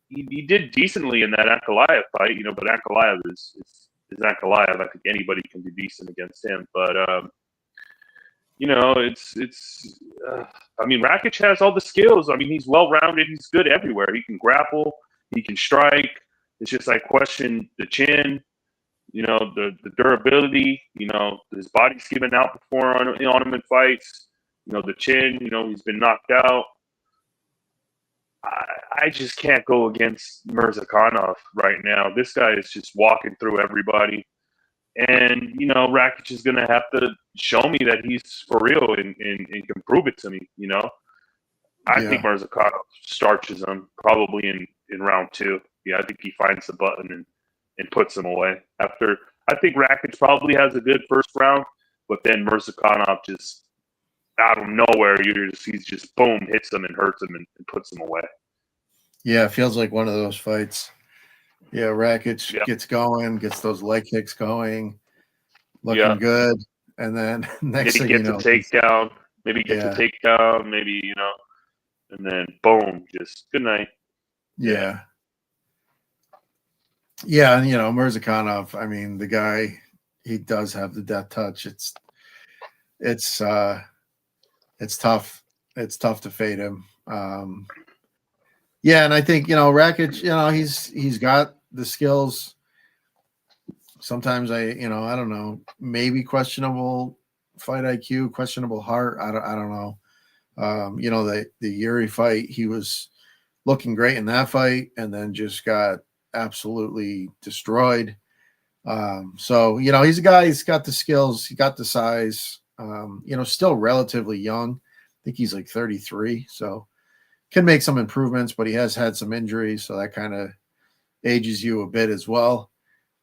he did decently in that Ankalaev fight, but Ankalaev is Ankalaev. I think anybody can be decent against him, but, I mean, Rakic has all the skills. I mean, he's well-rounded. He's good everywhere. He can grapple. He can strike. It's just I question the chin, the durability. His body's given out before on him in fights. The chin. He's been knocked out. I just can't go against Mirzakhanov right now. This guy is just walking through everybody. And, Rakic is going to have to show me that he's for real and can prove it to me, I think Mirzakhanov starches him probably in round 2. Yeah, I think he finds the button and puts him away. I think Rakic probably has a good first round, but then Mirzakhanov just out of nowhere, he's just boom, hits him and hurts him and puts him away. Yeah, it feels like one of those fights. Yeah, Rakic gets going, gets those leg kicks going, looking good, and then next thing you know, takedown. Maybe gets a takedown. Maybe and then boom, just good night. Yeah, and Mirzakhanov. I mean, the guy, he does have the death touch. It's tough. It's tough to fade him. Yeah, and I think Rakic, he's got the skills. Sometimes I don't know, maybe questionable fight IQ, questionable heart. I don't know. The Yuri fight, he was looking great in that fight, and then just got absolutely destroyed. So he's a guy. He's got the skills. He got the size. Still relatively young. I think he's like 33. So. Can make some improvements, but he has had some injuries, so that kind of ages you a bit as well.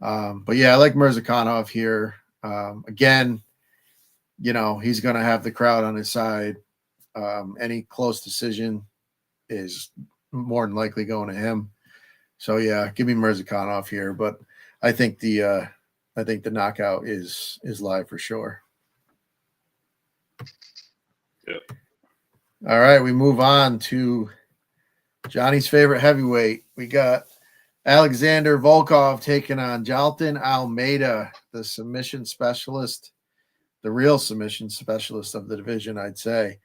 But yeah, I like Mirzakhanov here. Again, he's going to have the crowd on his side. Any close decision is more than likely going to him. So yeah, give me Mirzakhanov here, but I think the knockout is live for sure. Yeah. All right, we move on to Johnny's favorite heavyweight. We got Alexander Volkov taking on Jailton Almeida, the submission specialist, the real submission specialist of the division, I'd say.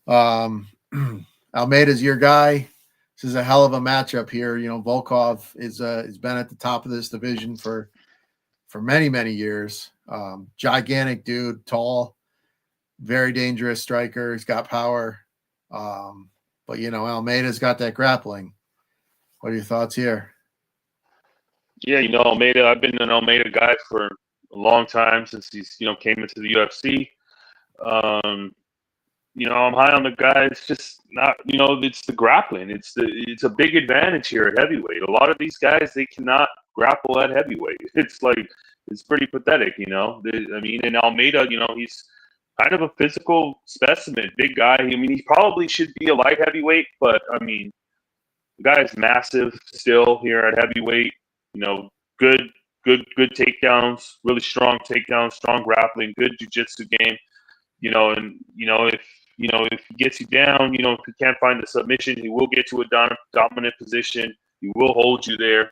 Almeida's your guy. This is a hell of a matchup here. Volkov has been at the top of this division for many, many years. Gigantic dude, tall. Very dangerous striker. He's got power. But Almeida's got that grappling. What are your thoughts here? Yeah, Almeida, I've been an Almeida guy for a long time since he's, came into the UFC. I'm high on the guy. It's just not, it's the grappling. It's a big advantage here at heavyweight. A lot of these guys, they cannot grapple at heavyweight. It's pretty pathetic, and Almeida, he's kind of a physical specimen, big guy. I mean, he probably should be a light heavyweight, but I mean, the guy is massive still here at heavyweight. Good takedowns, really strong takedowns, strong grappling, good jiu-jitsu game. If he gets you down, if he can't find the submission, he will get to a dominant position. He will hold you there.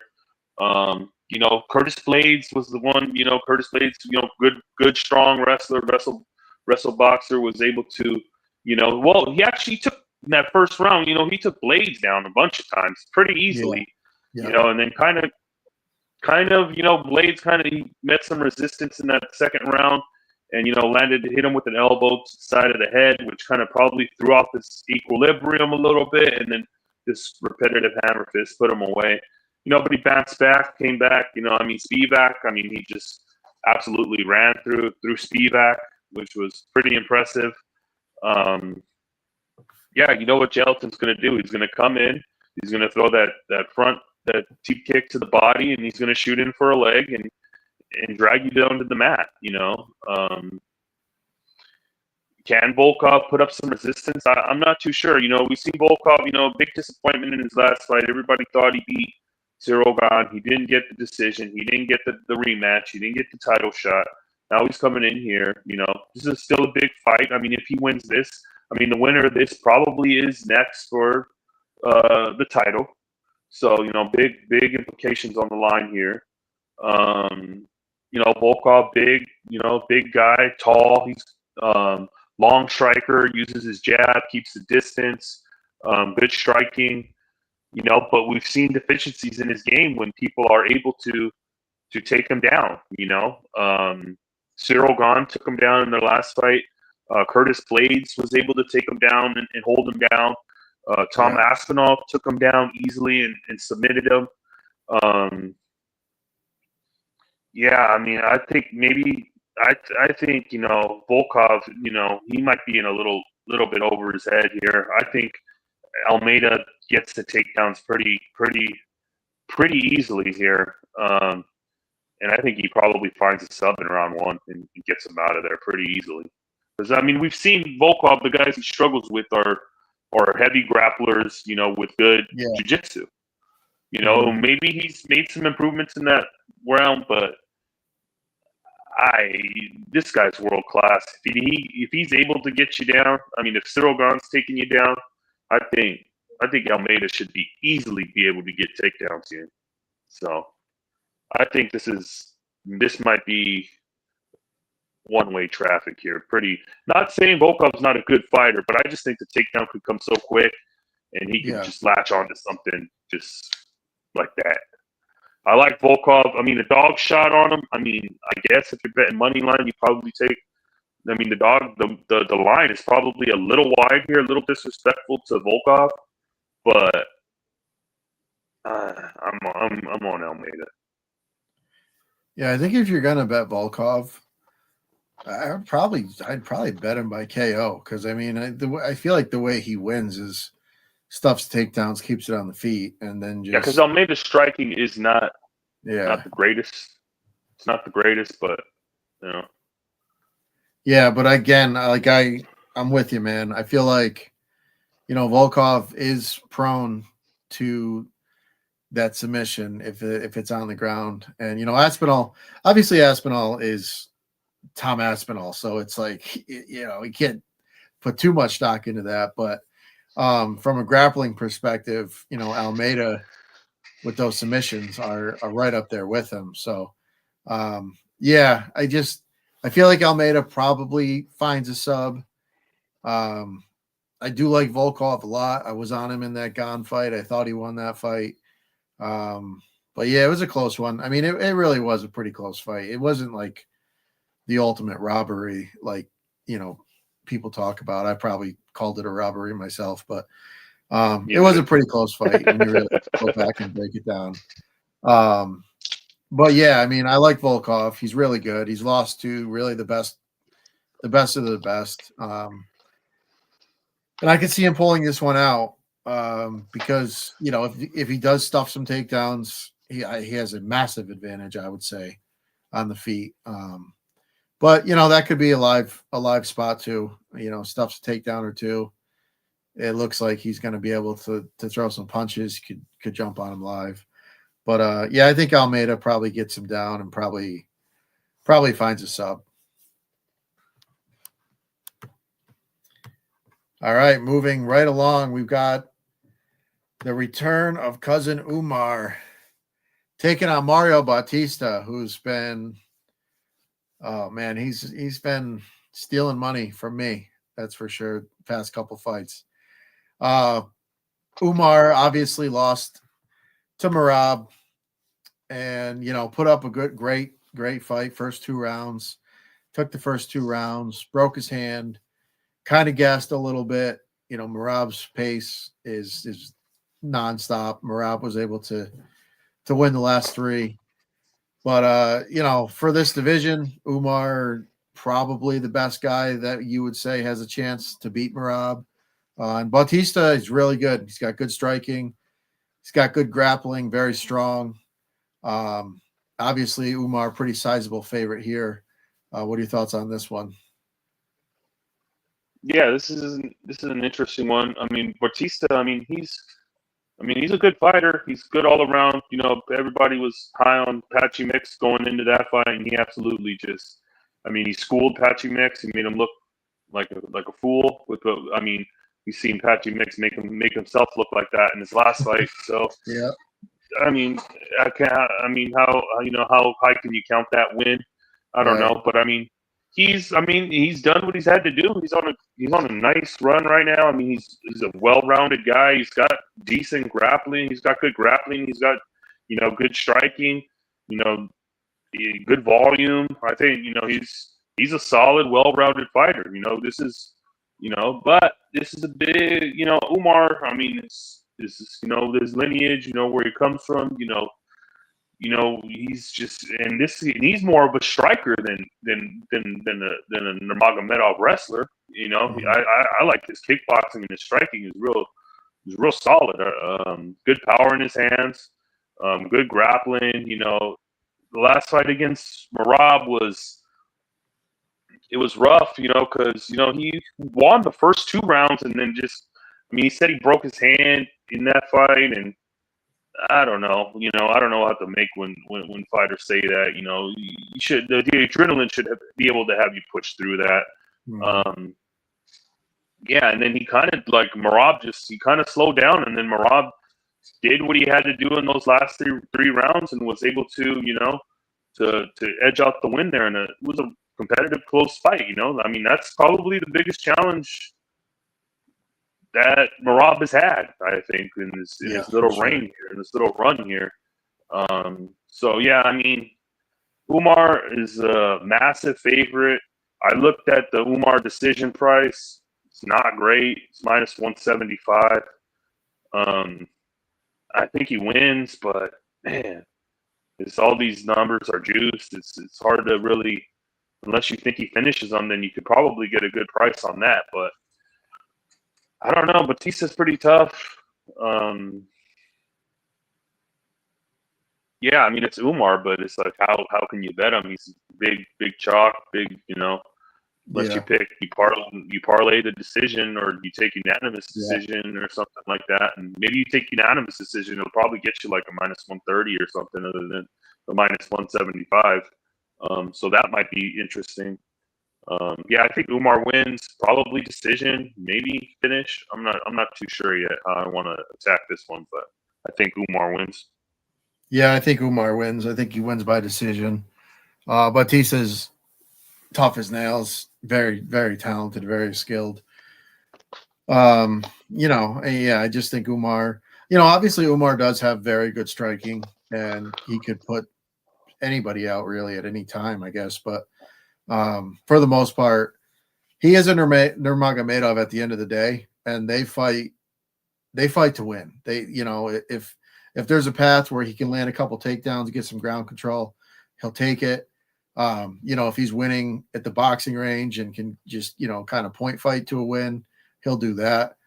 Curtis Blades was the one. Curtis Blades, good strong wrestler, wrestle boxer, was able to, he actually took in that first round, he took Blades down a bunch of times pretty easily, and then kind of, Blades he met some resistance in that second round and, hit him with an elbow to the side of the head, which kind of probably threw off his equilibrium a little bit. And then this repetitive hammer fist, put him away. But he bounced back, came back. Spivak, he just absolutely ran through Spivak, which was pretty impressive. You know what Jelton's going to do. He's going to come in. He's going to throw that teep kick to the body, and he's going to shoot in for a leg and drag you down to the mat. Can Volkov put up some resistance? I'm not too sure. We've seen Volkov, big disappointment in his last fight. Everybody thought he beat Cyril Gane. He didn't get the decision. He didn't get the rematch. He didn't get the title shot. Now he's coming in here. This is still a big fight. If he wins this, the winner of this probably is next for the title. So, big implications on the line here. Volkov, big guy, tall. He's long striker, uses his jab, keeps the distance, good striking. But we've seen deficiencies in his game when people are able to take him down. Cyril Gane took him down in their last fight. Curtis Blades was able to take him down and hold him down. Tom Aspinal took him down easily and submitted him. I think maybe I think Volkov, he might be in a little bit over his head here. I think Almeida gets the takedowns pretty easily here. And I think he probably finds a sub in round one and gets him out of there pretty easily. Because we've seen Volkov, the guys he struggles with are heavy grapplers, with good jiu-jitsu. Maybe he's made some improvements in that realm, but this guy's world class. If he's able to get you down, if Cyril Gane's taking you down, I think Almeida should easily be able to get takedowns here. So I think this might be one-way traffic here. Not saying Volkov's not a good fighter, but I just think the takedown could come so quick and he could just latch onto something just like that. I like Volkov. A dog shot on him. I guess if you're betting money line, you probably take. The line is probably a little wide here, a little disrespectful to Volkov, but I'm on Almeida. Yeah, I think if you're gonna bet Volkov, I'd probably bet him by KO because I feel like the way he wins is stuffs takedowns, keeps it on the feet, and then just because Almeida's striking is not the greatest. It's not the greatest, but Yeah, but again, I'm with you, man. I feel like Volkov is prone to that submission if it's on the ground, and Aspinal is Tom Aspinall, so it's like you can't put too much stock into that, but from a grappling perspective, Almeida with those submissions are right up there with him. So I feel like Almeida probably finds a sub. I do like Volkov a lot. I was on him in that Gane fight. I thought he won that fight. But yeah, it was a close one. It really was a pretty close fight. It wasn't like the ultimate robbery, like, people talk about. I probably called it a robbery myself, but it was a pretty close fight when you really go back and break it down. But yeah, I like Volkov. He's really good. He's lost to really the best of the best. And I could see him pulling this one out because, if he does stuff some takedowns, he has a massive advantage, I would say, on the feet. But that could be a live spot too. Stuffs a takedown or two. It looks like he's going to be able to throw some punches. Could jump on him live. But I think Almeida probably gets him down and probably finds a sub. All right, moving right along, we've got the return of cousin Umar taking on Mario Bautista, who's been, he's been stealing money from me. That's for sure. Past couple fights. Umar obviously lost to Merab and, put up a great fight. First 2 rounds, took the first 2 rounds, broke his hand, kind of gassed a little bit. Merab's pace is nonstop. Merab was able to win the last 3. But for this division, Umar probably the best guy that you would say has a chance to beat Merab. And Bautista is really good. He's got good striking. He's got good grappling, very strong. Obviously, Umar, pretty sizable favorite here. What are your thoughts on this one? Yeah, this is an interesting one. I mean, Bautista. I mean, he's a good fighter. He's good all around. Everybody was high on Patchy Mix going into that fight, and he absolutely just. I mean, he schooled Patchy Mix. He made him look like a fool. We've seen Patchy Mix make himself look like that in his last fight. So yeah. I mean, how high can you count that win? I don't know, but he's done what he's had to do. He's on a nice run right now. I mean, he's a well-rounded guy. He's got decent grappling. He's got good grappling. He's got good striking. Good volume. I think he's a solid, well-rounded fighter. But this is a big Umar. I mean, this is his lineage. Where he comes from. He's just and he's more of a striker than a Nurmagomedov wrestler. Mm-hmm. I like his kickboxing and his striking is real solid. Good power in his hands, good grappling. The last fight against Merab was rough. Because he won the first 2 rounds and then he said he broke his hand in that fight and. I don't know. I don't know how to make when fighters say that. You should the adrenaline should be able to have you push through that. Mm-hmm. Yeah, and then he kind of like Merab he kind of slowed down, and then Merab did what he had to do in those last three rounds and was able to to edge out the win there, and it was a competitive, close fight. I mean that's probably the biggest challenge that Merab has had, I think, in his little reign here, in this little run here. So yeah, I mean, Umar is a massive favorite. I looked at the Umar decision price. It's not great. It's minus 175. I think he wins, but man, all these numbers are juiced. It's hard to really, unless you think he finishes them, then you could probably get a good price on that, but. I don't know. Batista's pretty tough. Yeah, I mean it's Umar, but it's like how can you bet him? He's big chalk, big. Unless you parlay the decision, or you take unanimous decision or something like that, and maybe you take unanimous decision, it'll probably get you like a minus 130 or something, other than the minus 175. So that might be interesting. Yeah, I think Umar wins, probably decision, maybe finish. I'm not too sure yet how I want to attack this one, but I think Umar wins. Yeah, I think Umar wins. I think he wins by decision. Batista's tough as nails, very, very talented, very skilled. I just think Umar, obviously Umar does have very good striking, and he could put anybody out really at any time, I guess, but for the most part, he is a Nurmagomedov at the end of the day, and they fight to win. If there's a path where he can land a couple takedowns, get some ground control, he'll take it. If he's winning at the boxing range and can just, kind of point fight to a win, he'll do that.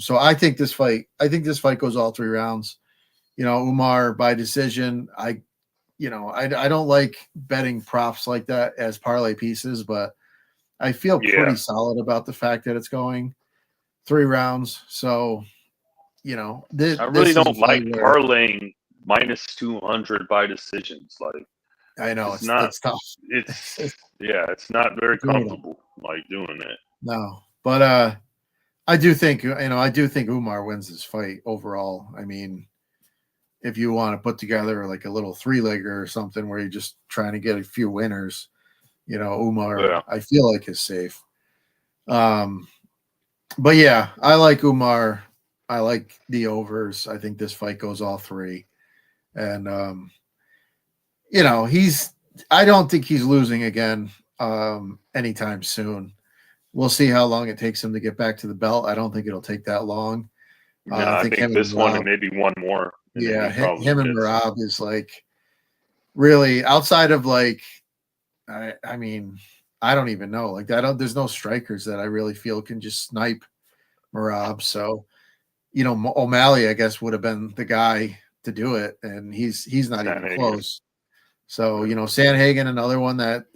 So I think this fight goes all 3 rounds. Umar by decision. I don't like betting props like that as parlay pieces, but I feel pretty solid about the fact that it's going 3 rounds. So, I really don't like parlaying minus 200 by decisions. Like, I know it's tough. It's not very comfortable like doing it. No, but I do think Umar wins this fight overall. I mean, if you want to put together like a little 3-legger or something where you're just trying to get a few winners, Umar, I feel like is safe. But yeah, I like Umar. I like the overs. I think this fight goes all 3. And, I don't think he's losing again anytime soon. We'll see how long it takes him to get back to the belt. I don't think it'll take that long. No, I I think him think and this one and Merab, maybe one more, and then yeah, he probably him and gets. Merab is like really outside of like, I mean, I don't even know. Like, I don't. There's no strikers that I really feel can just snipe Merab. So, O'Malley, I guess, would have been the guy to do it, and he's not even Sandhagen. close. So, Sandhagen, another one that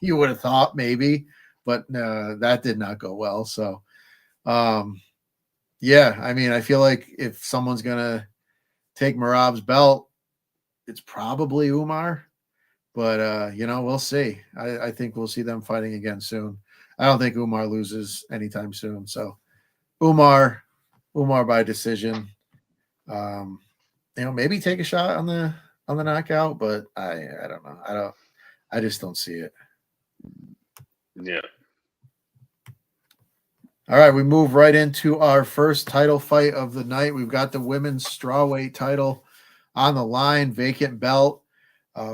you would have thought maybe, but that did not go well. So, yeah, I mean, I feel like if someone's gonna take Merab's belt, it's probably Umar. But we'll see. I think we'll see them fighting again soon. I don't think Umar loses anytime soon. So Umar, Umar by decision. Maybe take a shot on the knockout, but I don't know. I just don't see it. Yeah. All right, we move right into our first title fight of the night. We've got the women's strawweight title on the line, vacant belt.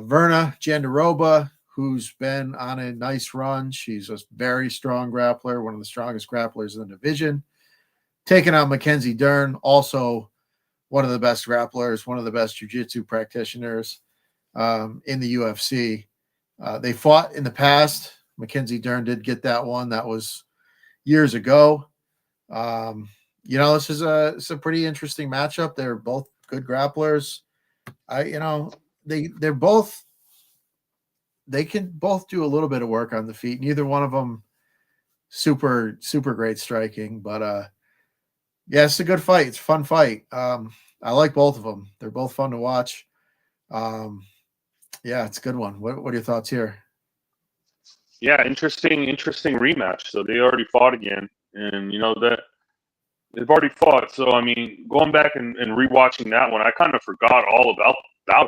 Verna Jandiroba, who's been on a nice run. She's a very strong grappler, one of the strongest grapplers in the division. Taking on Mackenzie Dern, also one of the best grapplers, one of the best jiu-jitsu practitioners in the UFC. They fought in the past. Mackenzie Dern did get that one. That was years ago. This is it's a pretty interesting matchup. They're both good grapplers. They're both, they can both do a little bit of work on the feet. Neither one of them super great striking, but yeah, it's a good fight. It's a fun fight. I like both of them. They're both fun to watch. Yeah, it's a good one. What are your thoughts here? Yeah, interesting rematch. So they already fought again, and that they've already fought. So I mean, going back and rewatching that one, I kind of forgot all about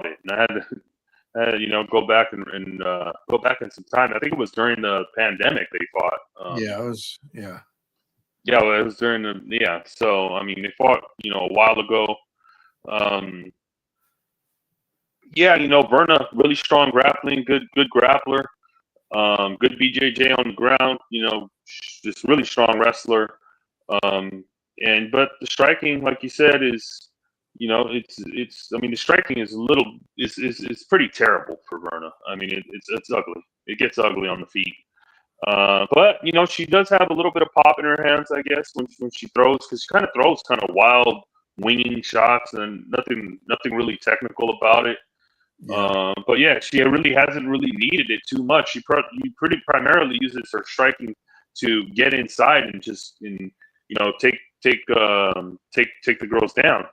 it, and I had to go back and go back in some time. I think it was during the pandemic they fought. Yeah, it was. Yeah, Yeah, well, it was during the. So I mean, they fought a while ago. Yeah, Verna, really strong grappling, good grappler. Good BJJ on the ground, just really strong wrestler. But the striking, like you said, is, it's. I mean, the striking is a little is pretty terrible for Verna. I mean, it's ugly. It gets ugly on the feet. But she does have a little bit of pop in her hands, I guess, when she throws, because she kind of throws kind of wild winging shots and nothing really technical about it. yeah, But yeah, she really hasn't really needed it too much. She pretty primarily uses her striking to get inside and take the girls down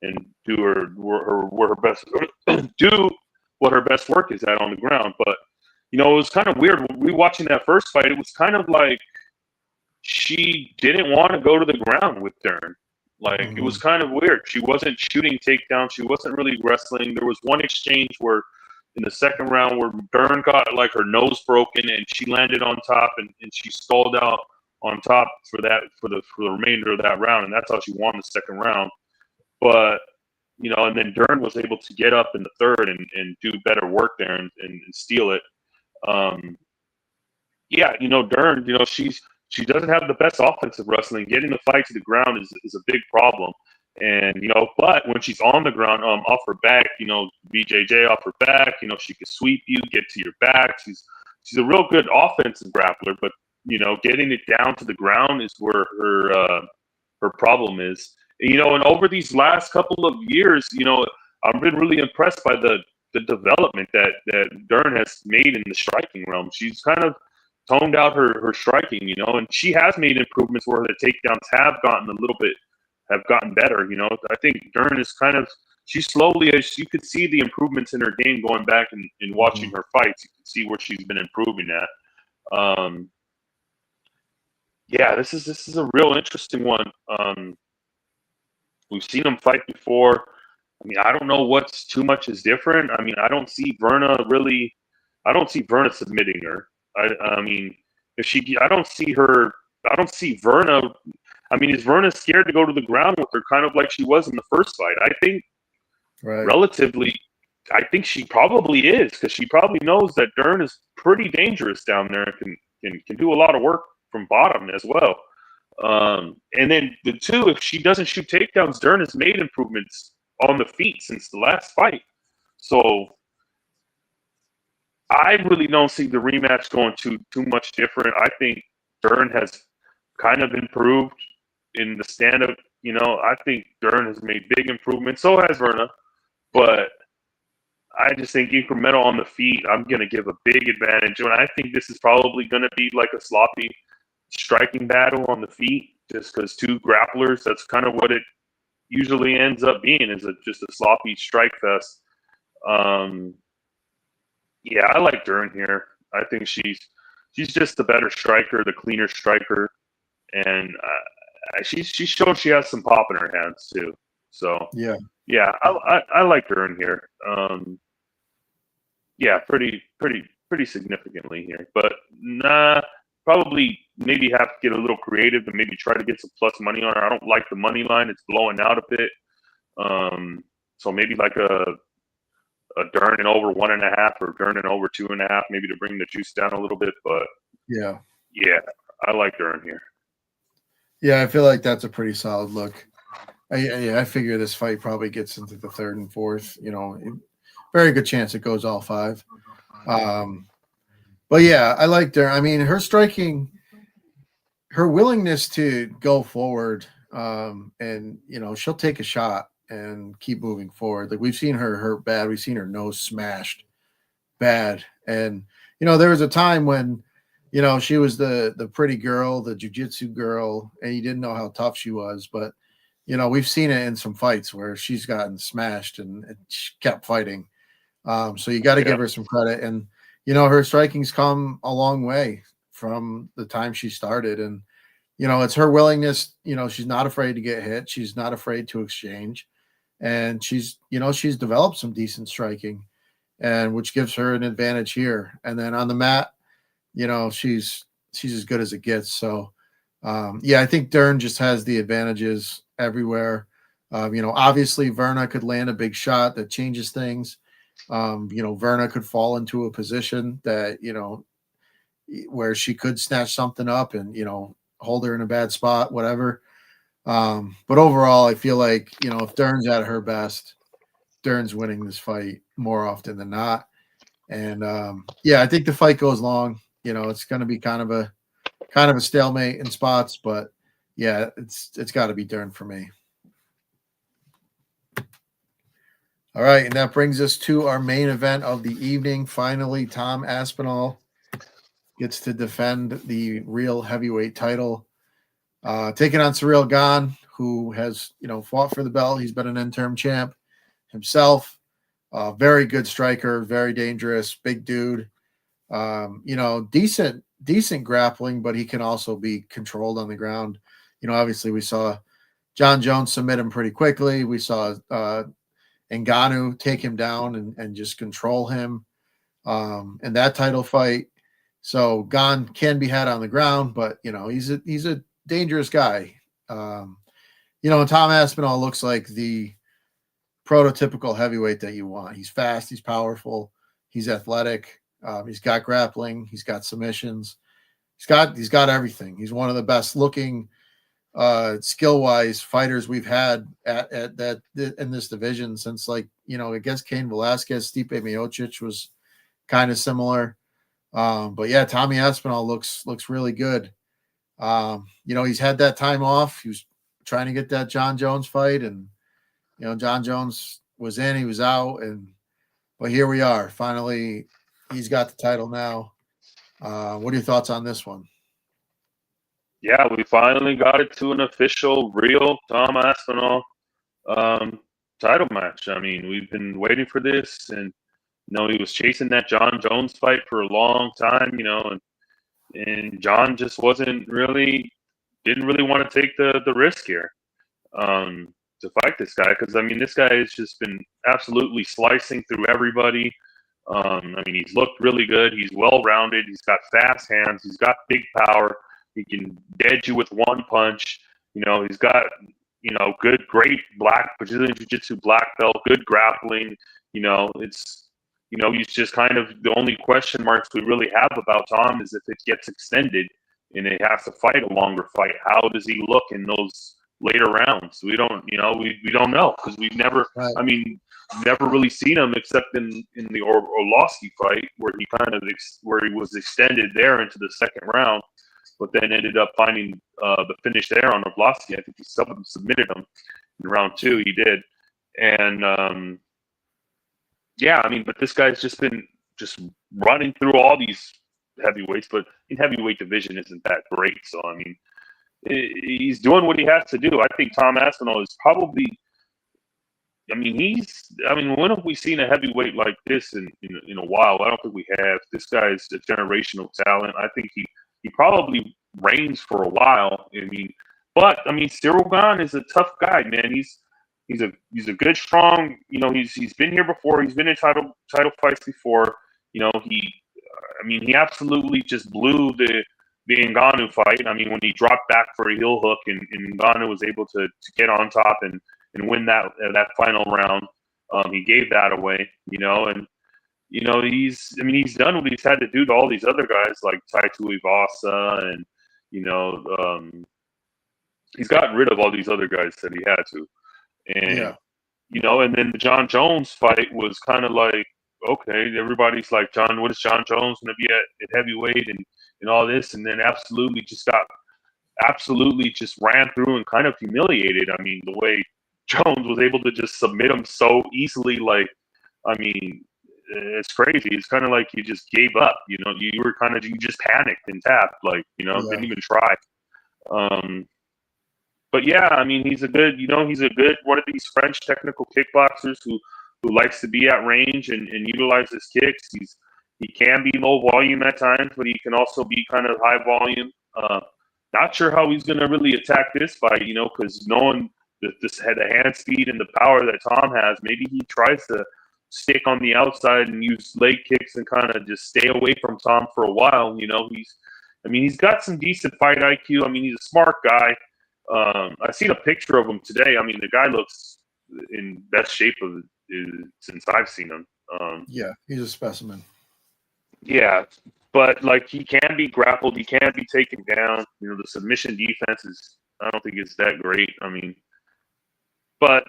and do her best do what her best work is at on the ground. But it was kind of weird. We watching that first fight. It was kind of like she didn't want to go to the ground with Dern. Like, it was kind of weird. She wasn't shooting takedowns. She wasn't really wrestling. There was one exchange where in the second round where Dern got like her nose broken and she landed on top and she stalled out on top for the remainder of that round, and that's how she won the second round. But and then Dern was able to get up in the third and do better work there and steal it. Dern, she doesn't have the best offensive wrestling. Getting the fight to the ground is a big problem. And, but when she's on the ground, off her back, BJJ off her back, she can sweep you, get to your back. She's a real good offensive grappler, but, getting it down to the ground is where her problem is. And over these last couple of years, I've been really impressed by the development that Dern has made in the striking realm. She's kind of toned out her striking, and she has made improvements where the takedowns have gotten better. I think Dern is she's slowly, as you could see the improvements in her game going back and watching her fights, you can see where she's been improving at. Yeah, this is a real interesting one. We've seen them fight before. I mean, I don't know what's too much is different. I mean, I don't see Verna submitting her. I mean, I don't see Verna. I mean, is Verna scared to go to the ground with her, kind of like she was in the first fight? I think relatively, I think she probably is, because she probably knows that Dern is pretty dangerous down there and can do a lot of work from bottom as well. And then the two, if she doesn't shoot takedowns, Dern has made improvements on the feet since the last fight. So I really don't see the rematch going too much different. I think Dern has kind of improved in the stand-up. I think Dern has made big improvements. So has Verna. But I just think incremental on the feet, I'm going to give a big advantage. And I think this is probably going to be like a sloppy striking battle on the feet, just because two grapplers, that's kind of what it usually ends up being, is just a sloppy strike fest. Yeah, I like Dern here. I think she's just the better striker, the cleaner striker, and she's shown she has some pop in her hands too. So yeah, I like Dern here. Yeah, pretty significantly here, but nah, probably maybe have to get a little creative and maybe try to get some plus money on her. I don't like the money line; it's blowing out a bit. So maybe like a Dern and over 1.5 or Dern and over 2.5, maybe to bring the juice down a little bit. But yeah, I like Dern here. Yeah, I feel like that's a pretty solid look. I figure this fight probably gets into the third and fourth. Very good chance it goes all 5. But yeah, I like Dern. I mean, her striking, her willingness to go forward, and she'll take a shot and keep moving forward. Like, we've seen her hurt bad. We've seen her nose smashed bad. And, there was a time when, she was the pretty girl, the jiu-jitsu girl, and you didn't know how tough she was. But, we've seen it in some fights where she's gotten smashed and she kept fighting. So you got to give her some credit. And, her striking's come a long way from the time she started. And, it's her willingness. She's not afraid to get hit. She's not afraid to exchange. And she's developed some decent striking, and which gives her an advantage here. And then on the mat, she's as good as it gets. So, I think Dern just has the advantages everywhere. Obviously Verna could land a big shot that changes things. Verna could fall into a position that, where she could snatch something up and, hold her in a bad spot, whatever. But overall, I feel like, if Dern's at her best, Dern's winning this fight more often than not. And I think the fight goes long. It's going to be kind of a stalemate in spots, but yeah, it's got to be Dern for me. All right, and that brings us to our main event of the evening. Finally, Tom Aspinal gets to defend the real heavyweight title, taking on Ciryl Gane, who has fought for the belt. He's been an interim champ himself. Very good striker, very dangerous, big dude. Decent grappling, but he can also be controlled on the ground. Obviously we saw John Jones submit him pretty quickly. We saw Ngannou take him down and just control him in that title fight. So Gane can be had on the ground, but he's a dangerous guy. Tom Aspinall looks like the prototypical heavyweight that you want. He's fast, he's powerful, he's athletic, he's got grappling, he's got submissions, he's got everything. He's one of the best looking skill-wise fighters we've had at that in this division since, against Cain Velasquez. Stipe Miocic was kind of similar. But yeah, Tommy Aspinall looks really good. He's had that time off. He was trying to get that John Jones fight, and John Jones was in, he was out, but here we are. Finally, he's got the title now. What are your thoughts on this one? Yeah, we finally got it to an official, real Tom Aspinall title match. I mean, we've been waiting for this, and he was chasing that John Jones fight for a long time, and John just didn't really want to take the risk here to fight this guy, because this guy has just been absolutely slicing through everybody. He's looked really good. He's well-rounded. He's got fast hands. He's got big power. He can dead you with one punch. He's got, great Brazilian Jiu-Jitsu black belt, good grappling. He's just kind of the only question marks we really have about Tom is if it gets extended and he has to fight a longer fight, how does he look in those later rounds? We don't, we don't know because we've never, Right. I mean, never really seen him except in the Orlovsky fight where he where he was extended there into the second round, but then ended up finding the finish there on Orlovsky. I think he submitted him in round 2. He did, and yeah, I mean, but this guy's just been running through all these heavyweights, but in heavyweight division isn't that great. So I mean, he's doing what he has to do. I think Tom Aspinall is probably. I mean, when have we seen a heavyweight like this in a while? I don't think we have. This guy's a generational talent. I think he probably reigns for a while. But Cyril Gane is a tough guy, man. He's a good, strong. He's been here before. He's been in title fights before. He absolutely just blew the Ngannou fight. I mean, when he dropped back for a heel hook and Ngannou was able to get on top and win that final round, he gave that away. He's done what he's had to do to all these other guys like Tai Tuivasa, and he's gotten rid of all these other guys that he had to. And and then the John Jones fight was kind of like, okay, everybody's like, what is John Jones going to be at heavyweight and all this, and then absolutely just ran through and kind of humiliated. I mean, the way Jones was able to just submit him so easily, it's crazy. It's kind of like you just gave up. You just panicked and tapped, didn't even try. But yeah, he's a good one of these French technical kickboxers who likes to be at range and utilize his kicks. He can be low volume at times, but he can also be kind of high volume. Not sure how he's going to really attack this fight, because knowing the hand speed and the power that Tom has, maybe he tries to stick on the outside and use leg kicks and kind of just stay away from Tom for a while. He's got some decent fight IQ. He's a smart guy. I seen a picture of him today. The guy looks in best shape since I've seen him. He's a specimen. Yeah, but he can be grappled, he can be taken down. The submission defense I don't think it's that great. But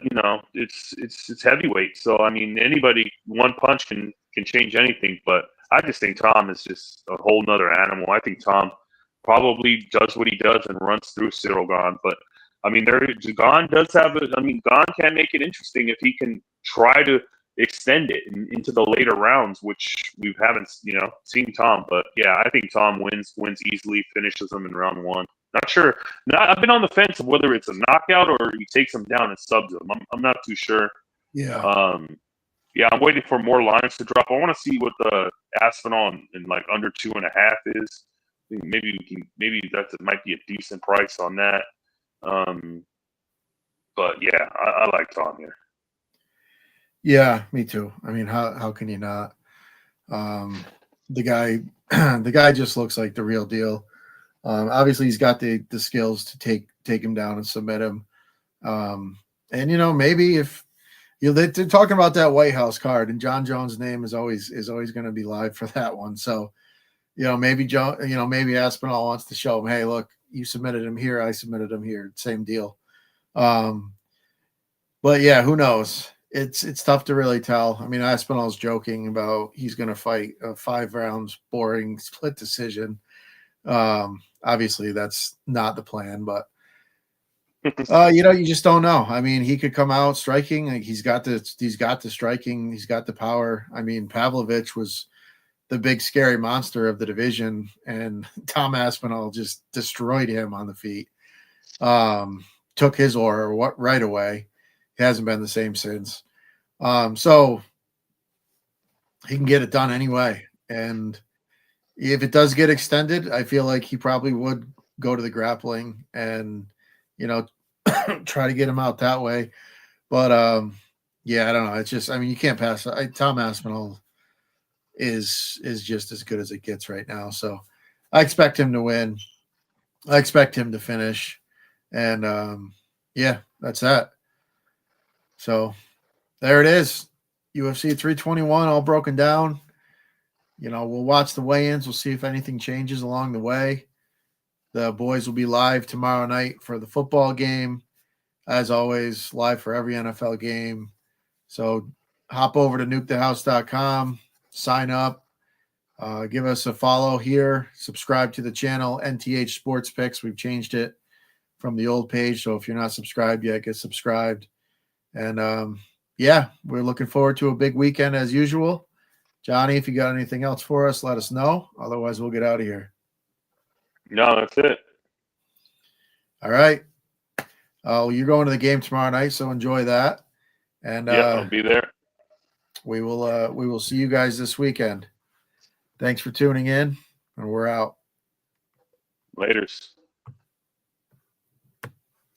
it's heavyweight, so anybody, one punch can change anything. But I just think Tom is just a whole nother animal. I think Tom probably does what he does and runs through Cyril Gane. But Gane does have it. Gane can make it interesting if he can try to extend it into the later rounds, which we haven't seen Tom. But yeah, I think Tom wins easily, finishes him in round 1. Not sure. I've been on the fence of whether it's a knockout or he takes him down and subs him. I'm not too sure. Yeah. I'm waiting for more lines to drop. I want to see what the Aspinall in under 2.5 is. Maybe that might be a decent price on that. But yeah, I like Tom here. Yeah, me too. How can you not? The guy just looks like the real deal. Obviously, he's got the skills to take him down and submit him. Maybe if they're talking about that White House card, and John Jones' name is always going to be live for that one. So, maybe maybe Aspinall wants to show him, hey, look, you submitted him here, I submitted him here, same deal. But yeah, who knows? It's tough to really tell. Aspinall's joking about he's going to fight a 5 rounds boring split decision. Obviously that's not the plan, but you just don't know. He could come out striking. He's got the striking, he's got the power. Pavlovich was the big scary monster of the division, and Tom Aspinall just destroyed him on the feet. Took his aura right away. He hasn't been the same since. So he can get it done anyway. And if it does get extended, I feel like he probably would go to the grappling and, try to get him out that way. But, I don't know. It's just, you can't pass. Tom Aspinall is just as good as it gets right now. So I expect him to win. I expect him to finish. And, that's that. So there it is. UFC 321 all broken down. We'll watch the weigh-ins. We'll see if anything changes along the way. The boys will be live tomorrow night for the football game. As always, live for every NFL game. So hop over to nukethehouse.com, sign up, give us a follow here, subscribe to the channel, NTH Sports Picks. We've changed it from the old page. So if you're not subscribed yet, get subscribed. And yeah, we're looking forward to a big weekend as usual. Johnny, if you got anything else for us, let us know. Otherwise, we'll get out of here. No, that's it. All right. You're going to the game tomorrow night, so enjoy that. And Yeah, I'll be there. we will see you guys this weekend. Thanks for tuning in, and we're out. Laters.